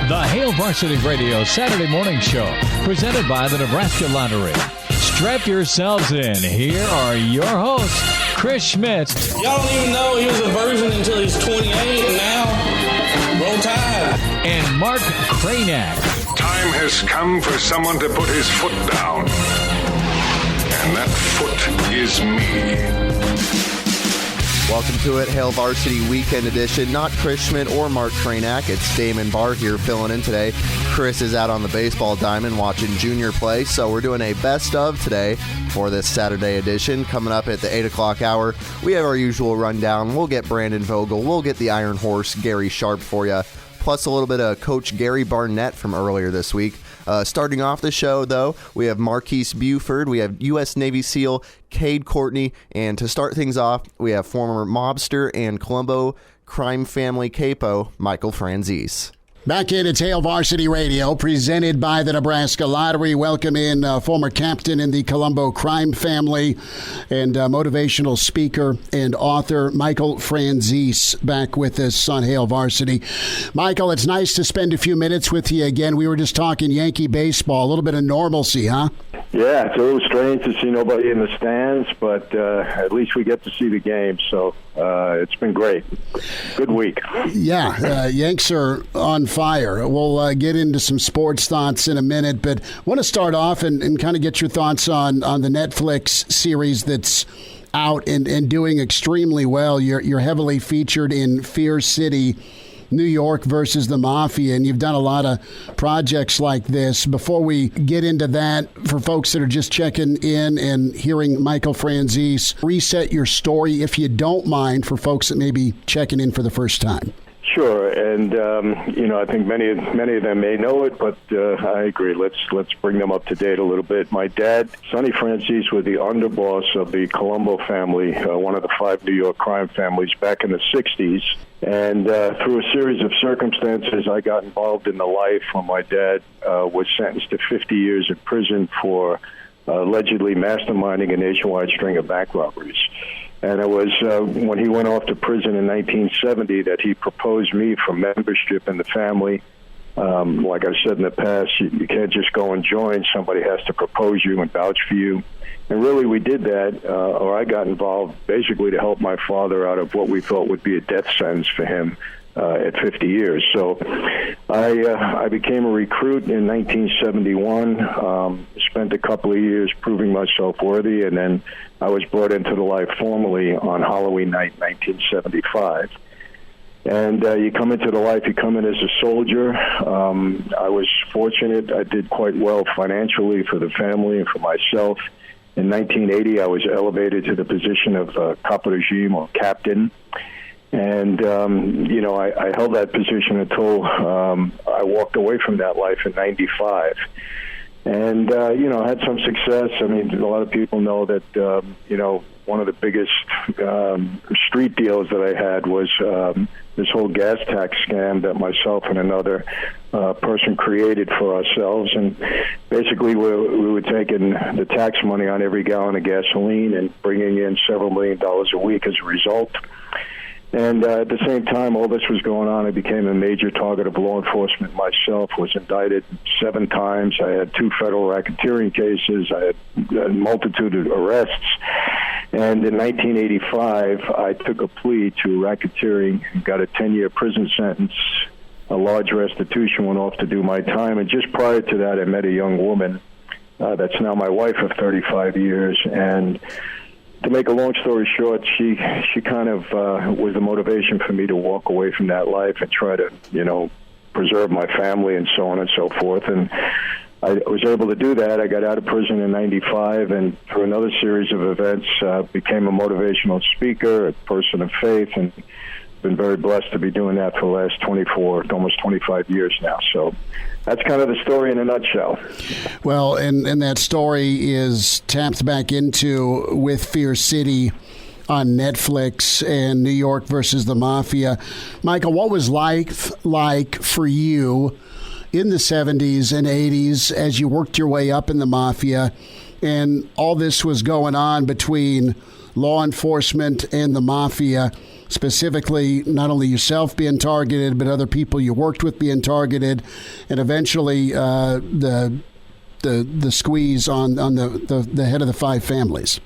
The Hail Varsity Radio Saturday Morning Show, presented by the Nebraska Lottery. Strap yourselves in. Here are your hosts, Chris Schmidt. Y'all don't even know he was a virgin until he's 28, and now, roll tide. And Mark Cranack. Time has come for someone to put his foot down. And that foot is me. Welcome to it, Hail Varsity Weekend Edition. Not Chris Schmidt or Mark Cranack. It's Damon Barr here filling in today. Chris is out on the baseball diamond watching Junior play, so we're doing a best of today for this Saturday edition. Coming up at the 8 o'clock hour, we have our usual rundown. We'll get Brandon Vogel. We'll get the Iron Horse, Gary Sharp, for you, plus a little bit of Coach Gary Barnett from earlier this week. Starting off the show, though, we have Marquise Buford, we have U.S. Navy SEAL Cade Courtney, and to start things off, we have former mobster and Colombo crime family capo Michael Franzese. Back in, it's Hail Varsity Radio, presented by the Nebraska Lottery. Welcome in former captain in the Colombo crime family and motivational speaker and author Michael Franzese back with us on Hail Varsity. Michael, it's nice to spend a few minutes with you again. We were just talking Yankee baseball, a little bit of normalcy, huh? Yeah, it's a little strange to see nobody in the stands, but at least we get to see the game, so it's been great. Good week. Yeah, Yanks are on fire. We'll get into some sports thoughts in a minute, but I want to start off and kind of get your thoughts on the Netflix series that's out and doing extremely well. You're heavily featured in Fear City, New York versus the Mafia, and you've done a lot of projects like this. Before we get into that, for folks that are just checking in and hearing Michael Franzese, reset your story, if you don't mind, for folks that may be checking in for the first time. Sure, and I think many of them may know it, but I agree. Let's bring them up to date a little bit. My dad, Sonny Franzese, was the underboss of the Colombo family, one of the 5 New York crime families back in the 60s. And through a series of circumstances, I got involved in the life when my dad was sentenced to 50 years in prison for allegedly masterminding a nationwide string of bank robberies. And it was when he went off to prison in 1970 that he proposed me for membership in the family. Like I said in the past, you can't just go and join. Somebody has to propose you and vouch for you. And really, we did that, or I got involved basically to help my father out of what we thought would be a death sentence for him at 50 years. So I became a recruit in 1971, spent a couple of years proving myself worthy, and then I was brought into the life formally on Halloween night, 1975. And you come into the life, you come in as a soldier. I was fortunate. I did quite well financially for the family and for myself. In 1980, I was elevated to the position of capo regime, or captain. And, I held that position until I walked away from that life in 95. And, I had some success. I mean, a lot of people know that, one of the biggest street deals that I had was this whole gas tax scam that myself and another person created for ourselves. And basically, we were taking the tax money on every gallon of gasoline and bringing in several $1 million a week as a result. And at the same time, all this was going on, I became a major target of law enforcement myself, was indicted 7 times. I had 2 federal racketeering cases. I had a multitude of arrests. And in 1985, I took a plea to racketeering, got a 10-year prison sentence, a large restitution, went off to do my time. And just prior to that, I met a young woman that's now my wife of 35 years. And to make a long story short, she kind of was the motivation for me to walk away from that life and try to, preserve my family and so on and so forth. And I was able to do that. I got out of prison in 95, and through another series of events, became a motivational speaker, a person of faith, and been very blessed to be doing that for the last 24, almost 25 years now. So that's kind of the story in a nutshell. Well, and that story is tapped back into with Fear City on Netflix and New York versus the Mafia. Michael, what was life like for you in the 70s and 80s as you worked your way up in the Mafia and all this was going on between law enforcement and the mafia, specifically not only yourself being targeted, but other people you worked with being targeted, and eventually the squeeze on the head of the five families?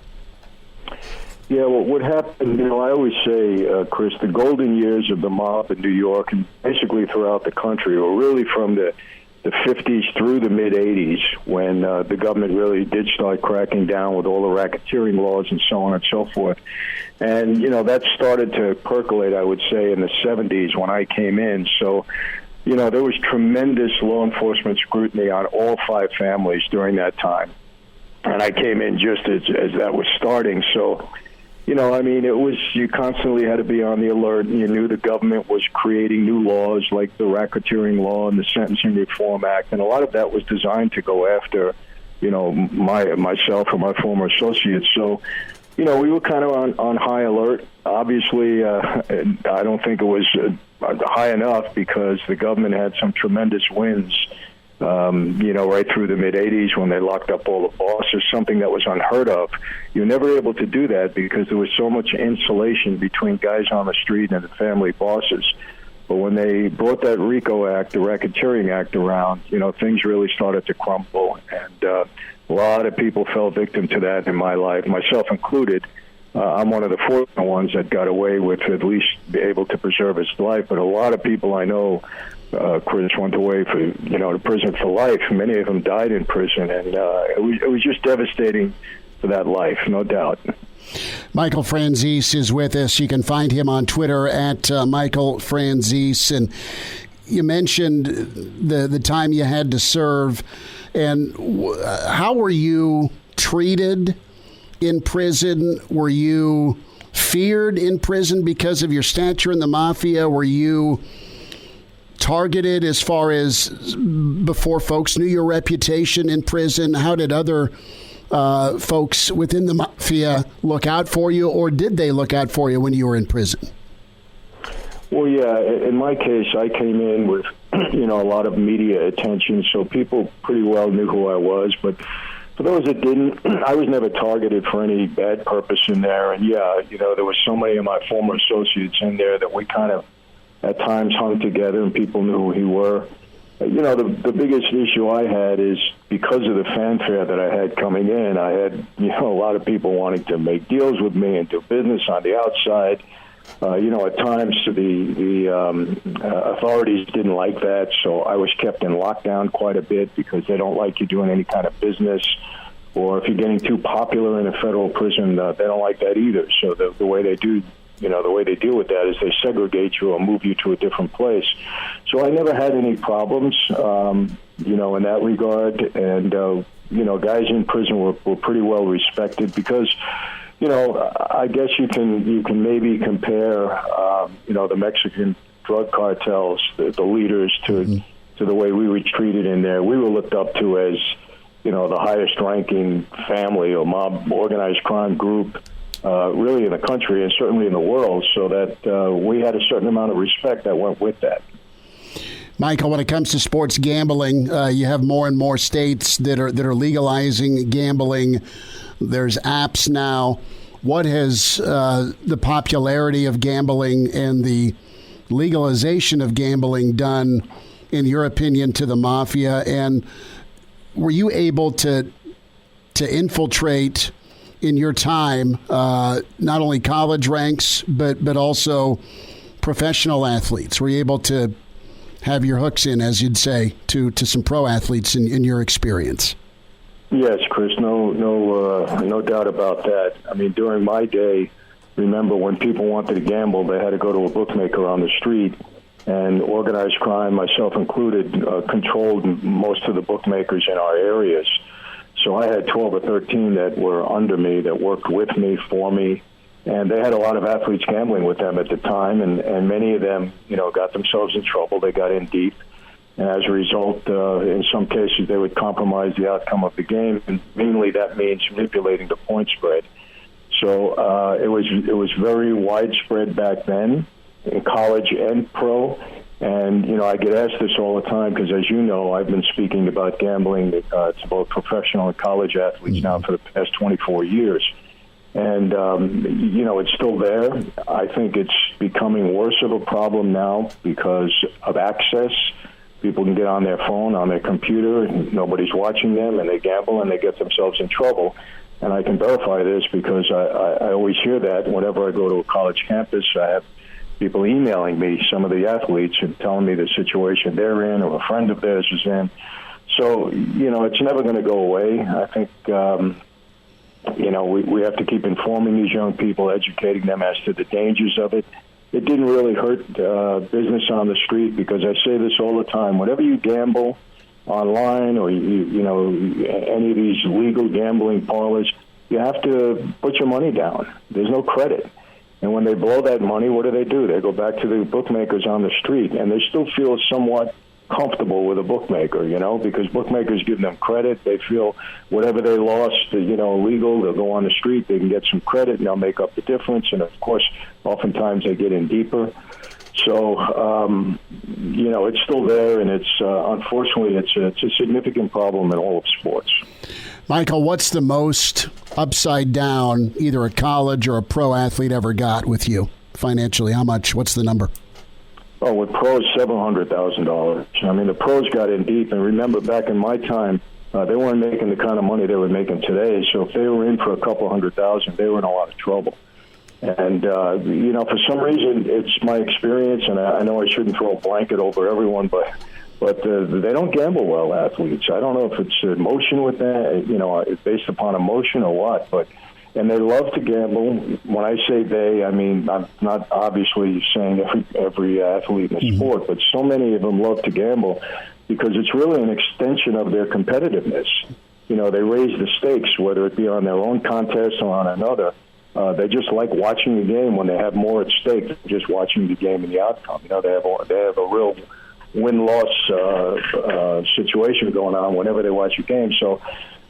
Yeah, well, what happened, I always say, Chris, the golden years of the mob in New York and basically throughout the country were really from the 50s through the mid-'80s, when the government really did start cracking down with all the racketeering laws and so on and so forth. And, that started to percolate, I would say, in the 70s when I came in. So, there was tremendous law enforcement scrutiny on all five families during that time. And I came in just as that was starting. So, you constantly had to be on the alert, and you knew the government was creating new laws like the racketeering law and the Sentencing Reform Act, and a lot of that was designed to go after, myself or my former associates. So, we were kind of on high alert. Obviously, I don't think it was high enough because the government had some tremendous wins. Right through the mid-'80s when they locked up all the bosses, something that was unheard of. You were never able to do that because there was so much insulation between guys on the street and the family bosses. But when they brought that RICO Act, the Racketeering Act, around, things really started to crumble. And a lot of people fell victim to that in my life, myself included. I'm one of the fortunate ones that got away with at least be able to preserve his life. But a lot of people I know, Chris, went away to prison for life. Many of them died in prison, and it was just devastating for that life, no doubt. Michael Franzese is with us. You can find him on Twitter at Michael Franzese. And you mentioned the time you had to serve, and how were you treated in prison? Were you feared in prison because of your stature in the mafia? Were you targeted as far as before folks knew your reputation in prison? How did other folks within the mafia look out for you, or did they look out for you when you were in prison? Well, yeah, in my case, I came in with, a lot of media attention, so people pretty well knew who I was. But for those that didn't, I was never targeted for any bad purpose in there. And, there was so many of my former associates in there that we kind of at times hung together and people knew who we were. The biggest issue I had is because of the fanfare that I had coming in, I had, a lot of people wanting to make deals with me and do business on the outside. At times the authorities didn't like that, so I was kept in lockdown quite a bit because they don't like you doing any kind of business. Or if you're getting too popular in a federal prison, they don't like that either. So the way they do, the way they deal with that is they segregate you or move you to a different place. So I never had any problems, in that regard. And, guys in prison were pretty well respected because, I guess you can maybe compare, the Mexican drug cartels, the leaders to the way we were treated in there. We were looked up to as, the highest ranking family or mob organized crime group, really in the country and certainly in the world, so that we had a certain amount of respect that went with that. Michael, when it comes to sports gambling, you have more and more states that are legalizing gambling. There's apps now. What has the popularity of gambling and the legalization of gambling done, in your opinion, to the mafia? And were you able to infiltrate in your time not only college ranks but also professional athletes? Were you able to have your hooks in, as you'd say, to some pro athletes in your experience? Yes, Chris, no doubt about that. I mean, during my day, remember when people wanted to gamble, they had to go to a bookmaker on the street, and organized crime, myself included, controlled most of the bookmakers in our areas. So I had 12 or 13 that were under me, that worked with me, for me, and they had a lot of athletes gambling with them at the time, and many of them, got themselves in trouble. They got in deep. And as a result, in some cases, they would compromise the outcome of the game, and mainly that means manipulating the point spread. So it was very widespread back then, in college and pro. And, I get asked this all the time because, as you know, I've been speaking about gambling to both professional and college athletes now for the past 24 years. And, it's still there. I think it's becoming worse of a problem now because of access. People can get on their phone, on their computer, and nobody's watching them, and they gamble and they get themselves in trouble. And I can verify this because I always hear that whenever I go to a college campus. I have people emailing me, some of the athletes, and telling me the situation they're in or a friend of theirs is in. So, it's never going to go away. I think, we have to keep informing these young people, educating them as to the dangers of it. It didn't really hurt business on the street because I say this all the time. Whenever you gamble online or, any of these legal gambling parlors, you have to put your money down. There's no credit. And when they blow that money, what do? They go back to the bookmakers on the street, and they still feel somewhat comfortable with a bookmaker, because bookmakers give them credit. They feel whatever they lost, illegal, they'll go on the street, they can get some credit, and they'll make up the difference. And, of course, oftentimes they get in deeper. So, it's still there, and it's unfortunately, it's a significant problem in all of sports. Michael, what's the most upside down either a college or a pro athlete ever got with you financially? How much? What's the number? Oh, with pros, $700,000. I mean, the pros got in deep. And remember, back in my time, they weren't making the kind of money they were making today. So if they were in for a couple $100,000, they were in a lot of trouble. And, for some reason, it's my experience, and I know I shouldn't throw a blanket over everyone, but they don't gamble well, athletes. I don't know if it's emotion with that, it's based upon emotion or what, and they love to gamble. When I say they, I mean, I'm not obviously saying every athlete in the sport, but so many of them love to gamble because it's really an extension of their competitiveness. They raise the stakes, whether it be on their own contest or on another. They just like watching the game when they have more at stake than just watching the game and the outcome. They have a real win-loss situation going on whenever they watch a game. So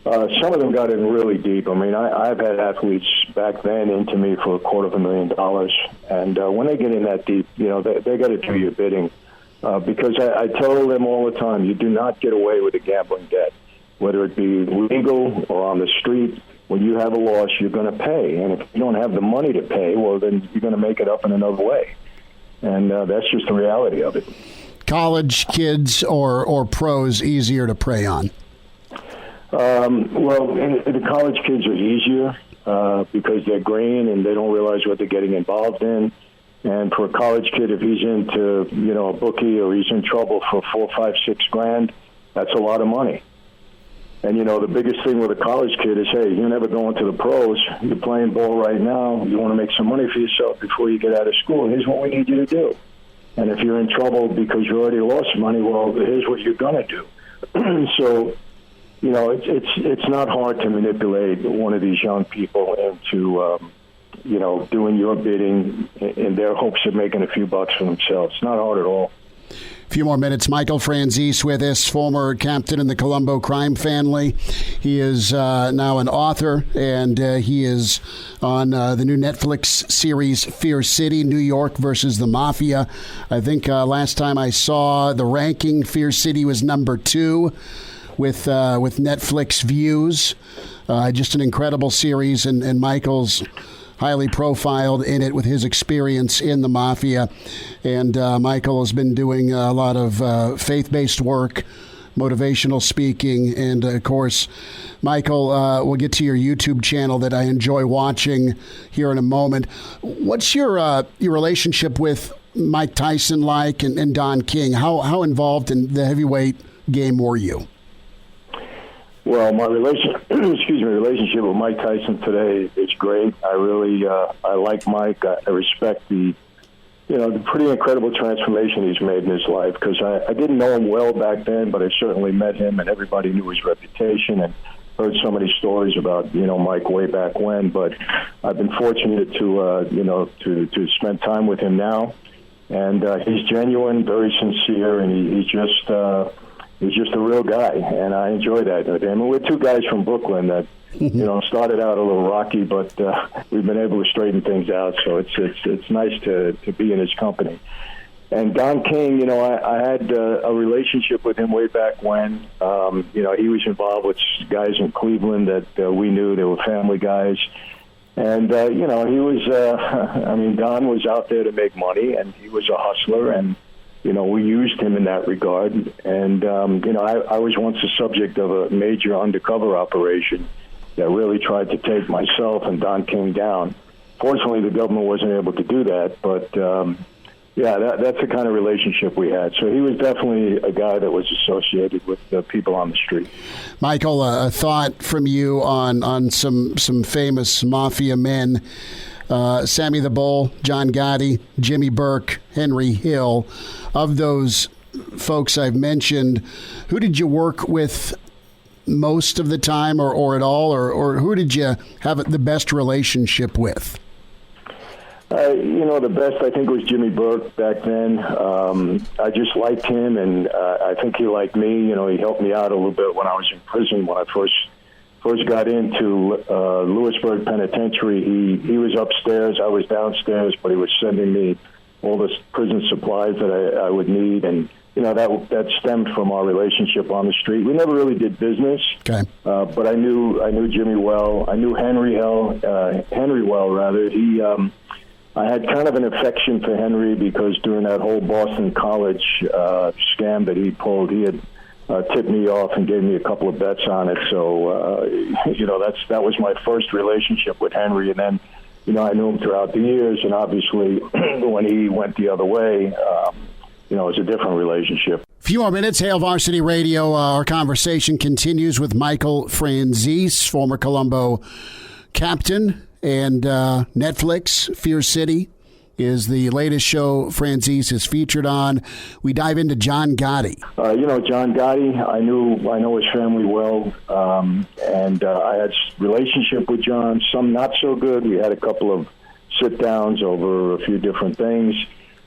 some of them got in really deep. I mean, I've had athletes back then into me for $250,000, and when they get in that deep, they got to do your bidding because I tell them all the time, you do not get away with a gambling debt, whether it be legal or on the street. When you have a loss, you're going to pay, and if you don't have the money to pay, well, then you're going to make it up in another way, and that's just the reality of it. College kids or pros easier to prey on? The college kids are easier because they're green and they don't realize what they're getting involved in. And for a college kid, if he's into, a bookie or he's in trouble for $4, $5, $6 that's a lot of money. And, the biggest thing with a college kid is, hey, you're never going to the pros. You're playing ball right now. You want to make some money for yourself before you get out of school. Here's what we need you to do. And if you're in trouble because you already lost money, well, here's what you're going to do. So, it's not hard to manipulate one of these young people into, doing your bidding in their hopes of making a few bucks for themselves. It's not hard at all. A few more minutes. Michael Franzese with us, former captain in the Colombo crime family. He is now an author, and he is on the new Netflix series Fear City, New York versus the Mafia. I think last time I saw the ranking, Fear City was number 2 with Netflix views. Just an incredible series, and Michael's highly profiled in it with his experience in the Mafia. And Michael has been doing a lot of faith-based work, motivational speaking, and of course, Michael, we'll get to your YouTube channel that I enjoy watching here in a moment. What's your relationship with Mike Tyson like and Don King? How involved in the heavyweight game were you? Well, my relationship with Mike Tyson today is great. I really I like Mike. I respect the pretty incredible transformation he's made in his life, because I didn't know him well back then, but I certainly met him, and everybody knew his reputation and heard so many stories about Mike way back when. But I've been fortunate to spend time with him now, and he's genuine, very sincere, and he's just a real guy, and I enjoy that with him. And we're two guys from Brooklyn that started out a little rocky, but we've been able to straighten things out. So it's nice to be in his company. And Don King, I had a relationship with him way back when. He was involved with guys in Cleveland that we knew. They were family guys. And, he was, Don was out there to make money, and he was a hustler, and, we used him in that regard. And, I was once the subject of a major undercover operation that really tried to take myself and Don King down. Fortunately, the government wasn't able to do that, but, that's the kind of relationship we had. So he was definitely a guy that was associated with the people on the street. Michael, a thought from you on some famous mafia men, Sammy the Bull, John Gotti, Jimmy Burke, Henry Hill. Of those folks I've mentioned, who did you work with most of the time or at all, or who did you have the best relationship with? The best, I think, was Jimmy Burke back then. I just liked him, and I think he liked me. He helped me out a little bit when I was in prison. When I first got into Lewisburg Penitentiary, he was upstairs, I was downstairs, but he was sending me all the prison supplies that I would need, and that stemmed from our relationship on the street. We never really did business, okay. But I knew Jimmy well. I knew Henry well, rather. I had kind of an affection for Henry because during that whole Boston College scam that he pulled, he had tipped me off and gave me a couple of bets on it. So, that was my first relationship with Henry. And then, I knew him throughout the years. And obviously, when he went the other way, it was a different relationship. Few more minutes, Hail Varsity Radio. Our conversation continues with Michael Franzese, former Colombo captain. And Netflix, Fear City, is the latest show Franzese is featured on. We dive into John Gotti. John Gotti, I know his family well, and I had relationship with John, some not so good. We had a couple of sit-downs over a few different things.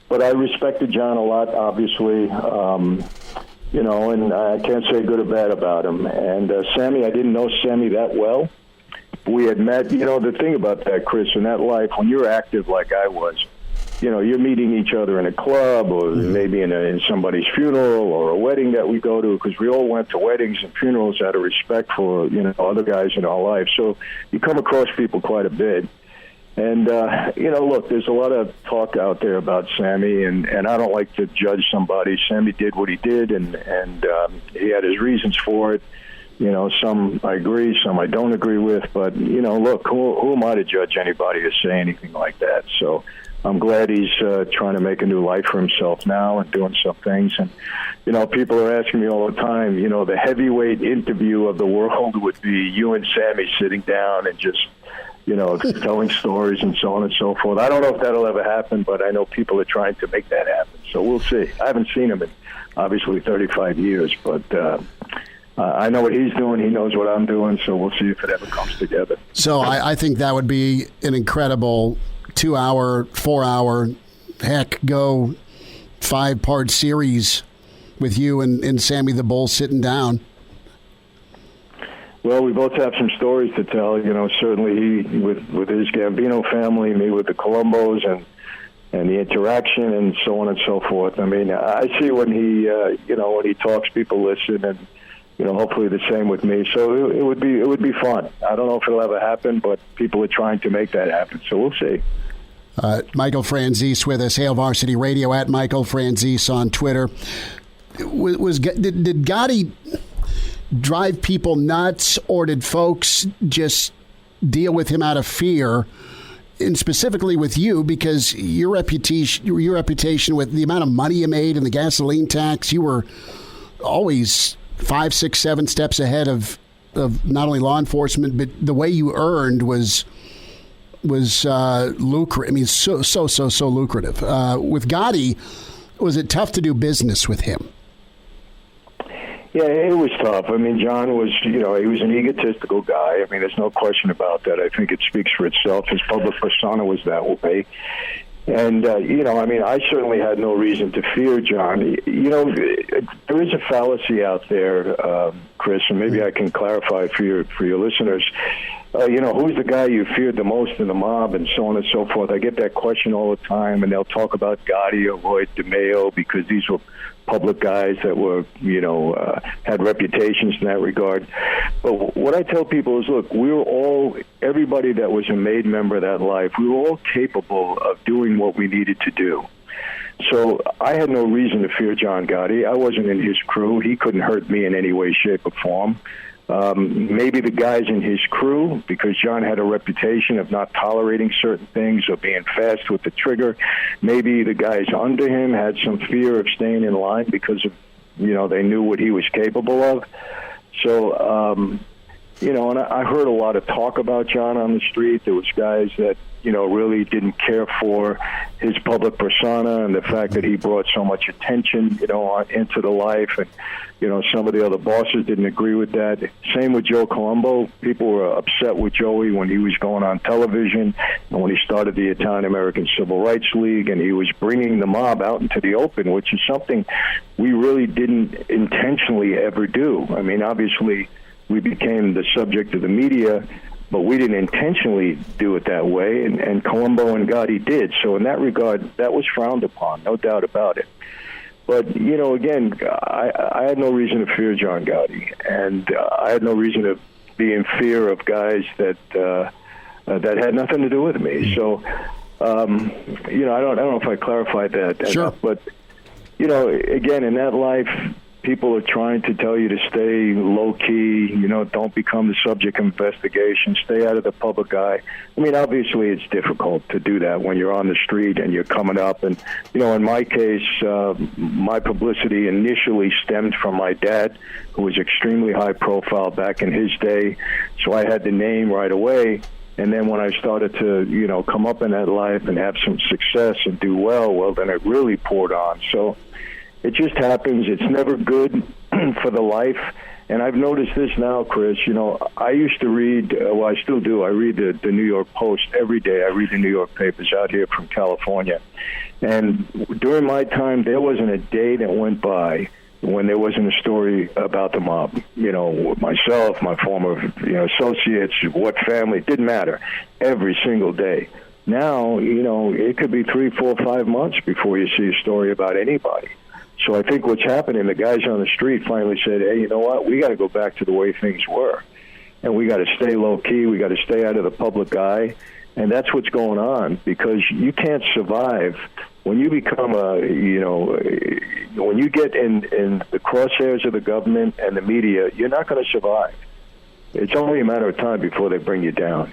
But I respected John a lot, obviously, and I can't say good or bad about him. And Sammy, I didn't know Sammy that well. We had met, the thing about that, Chris, in that life, when you're active like I was, you're meeting each other in a club or maybe in somebody's funeral or a wedding that we go to, because we all went to weddings and funerals out of respect for, other guys in our life. So you come across people quite a bit. And, look, there's a lot of talk out there about Sammy, and I don't like to judge somebody. Sammy did what he did, and he had his reasons for it. Some I agree, some I don't agree with. But, look, who am I to judge anybody or say anything like that? So I'm glad he's trying to make a new life for himself now and doing some things. And, people are asking me all the time, the heavyweight interview of the world would be you and Sammy sitting down and just, telling stories and so on and so forth. I don't know if that'll ever happen, but I know people are trying to make that happen. So we'll see. I haven't seen him in, obviously, 35 years, but I know what he's doing. He knows what I'm doing, so we'll see if it ever comes together. So I think that would be an incredible 2-hour, 4-hour, go 5-part series with you and Sammy the Bull sitting down. Well, we both have some stories to tell. Certainly he with his Gambino family, me with the Colombos, and the interaction and so on and so forth. I mean, I see when he when he talks, people listen, and hopefully the same with me. So it would be fun. I don't know if it'll ever happen, but people are trying to make that happen. So we'll see. Michael Franzese with us, Hail Varsity Radio, at Michael Franzese on Twitter. Did Gotti drive people nuts, or did folks just deal with him out of fear? And specifically with you, because your reputation with the amount of money you made and the gasoline tax, you were always 5, 6, 7 steps ahead of not only law enforcement, but the way you earned was lucrative. I mean, so lucrative. With Gotti, was it tough to do business with him? Yeah, it was tough. I mean, John was, he was an egotistical guy. I mean, there's no question about that. I think it speaks for itself. His public persona was that way. And, I certainly had no reason to fear John. There is a fallacy out there, Chris, and maybe I can clarify for your listeners. Who's the guy you feared the most in the mob and so on and so forth? I get that question all the time, and they'll talk about Gotti or Lloyd DeMeo because these were public guys that were, had reputations in that regard. But what I tell people is, look, everybody that was a made member of that life, we were all capable of doing what we needed to do. So I had no reason to fear John Gotti. I wasn't in his crew. He couldn't hurt me in any way, shape, or form. Maybe the guys in his crew, because John had a reputation of not tolerating certain things or being fast with the trigger. Maybe the guys under him had some fear of staying in line because of, they knew what he was capable of. So, and I heard a lot of talk about John on the street. There was guys that, really didn't care for his public persona and the fact that he brought so much attention, into the life. And, some of the other bosses didn't agree with that. Same with Joe Colombo. People were upset with Joey when he was going on television and when he started the Italian American Civil Rights League, and he was bringing the mob out into the open, which is something we really didn't intentionally ever do. I mean, obviously, we became the subject of the media, but we didn't intentionally do it that way, and Colombo and Gotti did. So in that regard, that was frowned upon, no doubt about it. But, again, I had no reason to fear John Gotti, and I had no reason to be in fear of guys that had nothing to do with me. So, I don't know if I clarified that sure. enough, but, again, in that life, people are trying to tell you to stay low-key, don't become the subject of investigation, stay out of the public eye. I mean, obviously it's difficult to do that when you're on the street and you're coming up. And, in my case, my publicity initially stemmed from my dad, who was extremely high-profile back in his day. So I had the name right away. And then when I started to, come up in that life and have some success and do well, then it really poured on. So it just happens. It's never good for the life. And I've noticed this now, Chris. I used to read, I still do. I read the New York Post every day. I read the New York papers out here from California. And during my time, there wasn't a day that went by when there wasn't a story about the mob. Myself, my former associates, what family, it didn't matter. Every single day. Now, it could be 3, 4, 5 months before you see a story about anybody. So I think what's happening, the guys on the street finally said, hey, you know what, we got to go back to the way things were. And we got to stay low-key, we got to stay out of the public eye. And that's what's going on, because you can't survive. When you become when you get in the crosshairs of the government and the media, you're not going to survive. It's only a matter of time before they bring you down.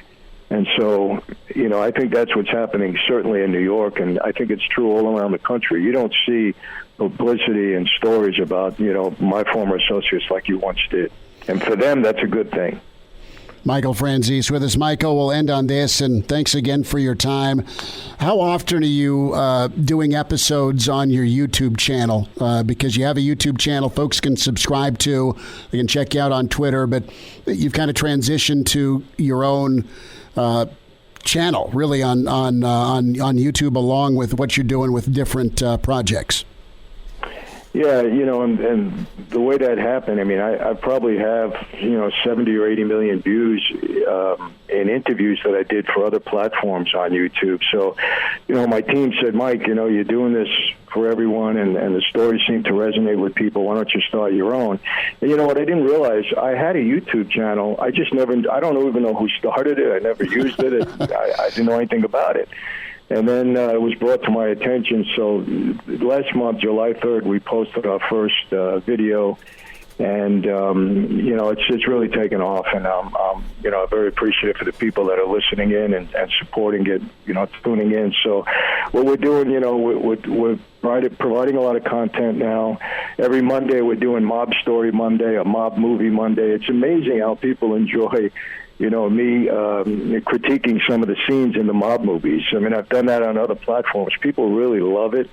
And so, I think that's what's happening certainly in New York, and I think it's true all around the country. You don't see publicity and stories about, my former associates like you once did. And for them, that's a good thing. Michael Franzese with us. Michael, we'll end on this, and thanks again for your time. How often are you doing episodes on your YouTube channel? Because you have a YouTube channel folks can subscribe to. They can check you out on Twitter, but you've kind of transitioned to your own channel, really, on YouTube, along with what you're doing with different projects. Yeah, and the way that happened, I mean, I probably have, 70 or 80 million views in interviews that I did for other platforms on YouTube. So, my team said, Mike, you're doing this for everyone, and the stories seem to resonate with people. Why don't you start your own? And you know what? I didn't realize I had a YouTube channel. I don't even know who started it. I never used it. I didn't know anything about it. And then it was brought to my attention. So last month, July 3rd, we posted our first video. And, it's really taken off. And I'm very appreciative for the people that are listening in and supporting it, tuning in. So what we're doing, we're providing a lot of content now. Every Monday we're doing Mob Story Monday, a Mob Movie Monday. It's amazing how people enjoy me critiquing some of the scenes in the mob movies. I mean, I've done that on other platforms. People really love it.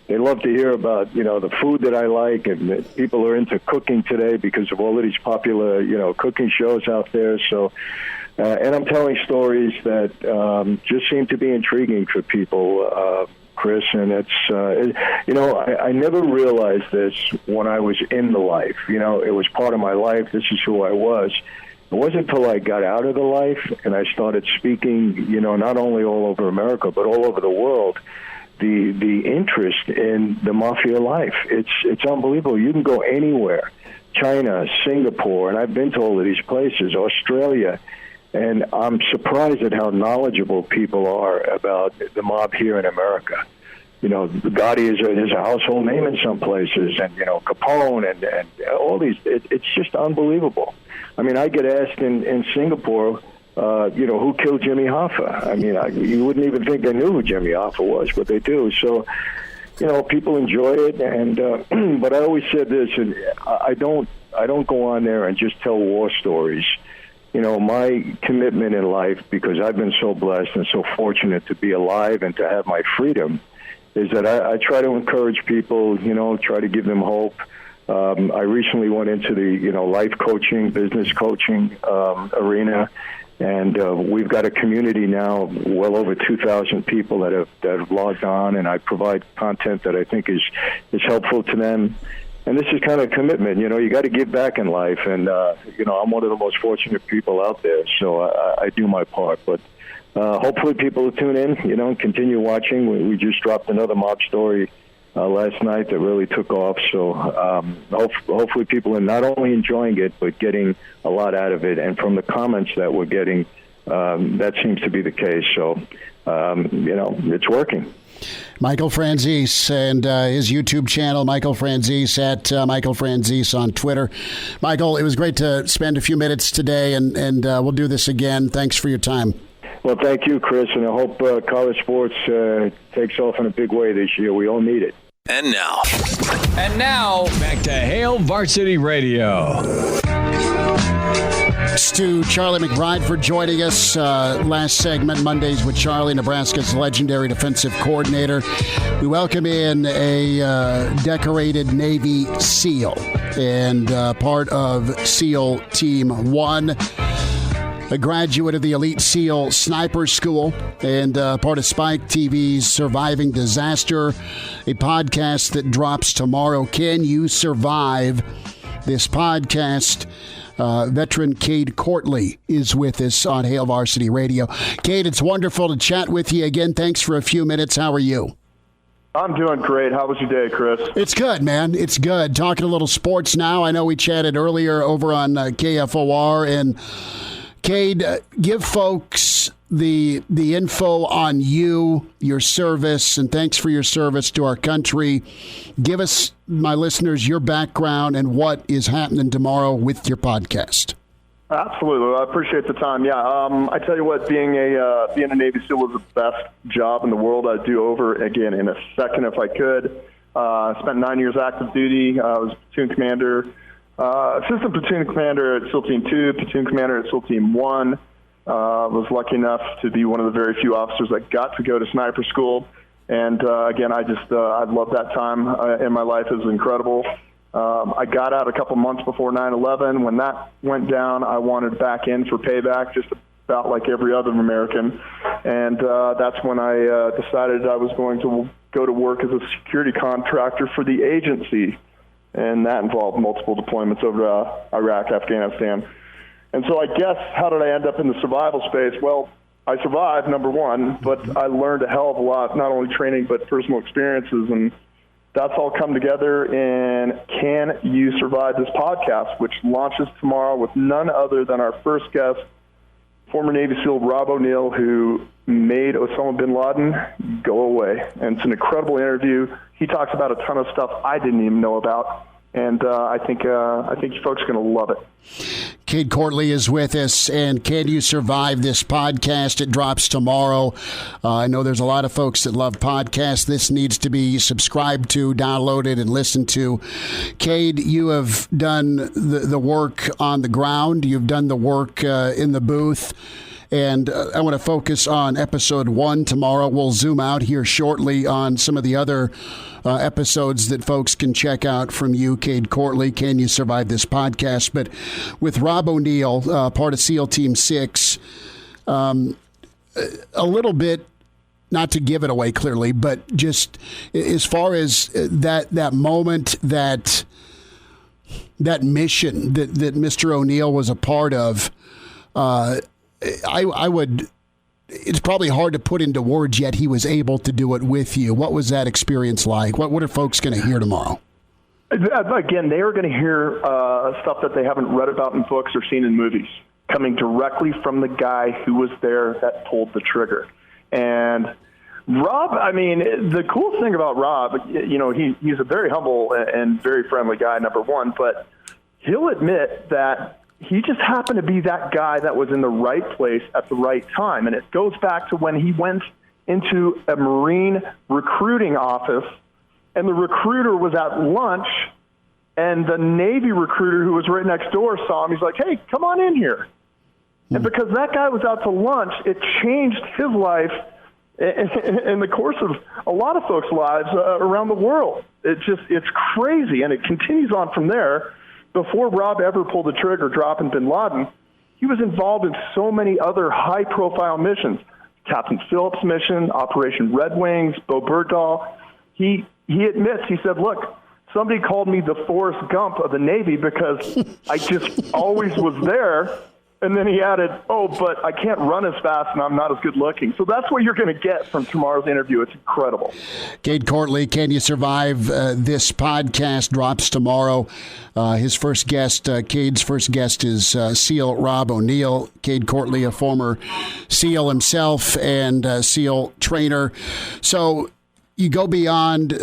They love to hear about, the food that I like, and people are into cooking today because of all of these popular, cooking shows out there. So, and I'm telling stories that just seem to be intriguing for people, Chris, and it's, I never realized this when I was in the life. It was part of my life. This is who I was. It wasn't until I got out of the life and I started speaking, not only all over America, but all over the world, the interest in the mafia life. It's unbelievable. You can go anywhere, China, Singapore, and I've been to all of these places, Australia, and I'm surprised at how knowledgeable people are about the mob here in America. You know, Gotti is a household name in some places, and, you know, Capone and all these. It's just unbelievable. I mean, I get asked in Singapore, you know, who killed Jimmy Hoffa? I mean, you wouldn't even think they knew who Jimmy Hoffa was, but they do. So, you know, people enjoy it, and but I always said this, and I don't go on there and just tell war stories. You know, my commitment in life, because I've been so blessed and so fortunate to be alive and to have my freedom, is that I try to encourage people, you know, try to give them hope. I recently went into the, you know, life coaching, business coaching arena, and we've got a community now, well over 2,000 people that have logged on, and I provide content that I think is helpful to them. And this is kind of a commitment. You know, you got to give back in life, and you know, I'm one of the most fortunate people out there, so I do my part. But hopefully people will tune in, you know, and continue watching. We just dropped another mob story last night that really took off. So hopefully people are not only enjoying it, but getting a lot out of it. And from the comments that we're getting, that seems to be the case. So, you know, it's working. Michael Franzese and his YouTube channel, Michael Franzese, at Michael Franzese on Twitter. Michael, it was great to spend a few minutes today, and we'll do this again. Thanks for your time. Well, thank you, Chris, and I hope college sports takes off in a big way this year. We all need it. And now, back to Hail Varsity Radio. Thanks to Charlie McBride for joining us last segment, Mondays with Charlie, Nebraska's legendary defensive coordinator. We welcome in a decorated Navy SEAL and part of SEAL Team 1. A graduate of the Elite SEAL Sniper School and part of Spike TV's Surviving Disaster, a podcast that drops tomorrow. Can you survive this podcast? Veteran Cade Courtley is with us on Hail Varsity Radio. Cade, it's wonderful to chat with you again. Thanks for a few minutes. How are you? I'm doing great. How was your day, Chris? It's good, man. It's good. Talking a little sports now. I know we chatted earlier over on KFOR, and Cade, give folks the info on you, your service, and thanks for your service to our country. Give us, my listeners, your background and what is happening tomorrow with your podcast. Absolutely. I appreciate the time. Yeah, I tell you what, being a Navy SEAL was the best job in the world. I'd do over again in a second if I could. I spent 9 years active duty. I was platoon commander. Assistant platoon commander at SEAL Team 2, platoon commander at SEAL Team 1. Was lucky enough to be one of the very few officers that got to go to sniper school. And again, I loved that time in my life. It was incredible. I got out a couple months before 9/11. When that went down, I wanted back in for payback, just about like every other American. And that's when I decided I was going to go to work as a security contractor for the agency. And that involved multiple deployments over Iraq, Afghanistan. And so I guess, how did I end up in the survival space? Well, I survived, number one, but I learned a hell of a lot, not only training, but personal experiences. And that's all come together in Can You Survive This podcast, which launches tomorrow with none other than our first guest, former Navy SEAL Rob O'Neill, who made Osama bin Laden go away. And it's an incredible interview. He talks about a ton of stuff I didn't even know about. And I think you folks are going to love it. Cade Courtley is with us, and Can You Survive This podcast? It drops tomorrow. I know there's a lot of folks that love podcasts. This needs to be subscribed to, downloaded, and listened to. Cade, you have done the work on the ground. You've done the work in the booth. And I want to focus on episode 1 tomorrow. We'll zoom out here shortly on some of the other episodes that folks can check out from you, Cade Courtley. Can You Survive This podcast? But with Rob O'Neill, part of SEAL Team 6, a little bit, not to give it away clearly, but just as far as that moment, that mission that Mr. O'Neill was a part of, I would it's probably hard to put into words, yet he was able to do it with you. What was that experience like? What are folks going to hear tomorrow? Again, they are going to hear stuff that they haven't read about in books or seen in movies, coming directly from the guy who was there that pulled the trigger. And Rob, I mean, the cool thing about Rob, you know, he's a very humble and very friendly guy, number one, but he'll admit that he just happened to be that guy that was in the right place at the right time. And it goes back to when he went into a Marine recruiting office, and the recruiter was at lunch, and the Navy recruiter who was right next door saw him. He's like, hey, come on in here. And because that guy was out to lunch, it changed his life in the course of a lot of folks' lives around the world. It's crazy, and it continues on from there. Before Rob ever pulled the trigger dropping bin Laden, he was involved in so many other high-profile missions. Captain Phillips' mission, Operation Red Wings, Bo Bergdahl. He admits, he said, look, somebody called me the Forrest Gump of the Navy because I just always was there. And then he added, oh, but I can't run as fast and I'm not as good looking. So that's what you're going to get from tomorrow's interview. It's incredible. Cade Courtley, Can You Survive? This podcast drops tomorrow. His first guest, Cade's first guest is SEAL Rob O'Neill. Cade Courtley, a former SEAL himself and SEAL trainer. So you go beyond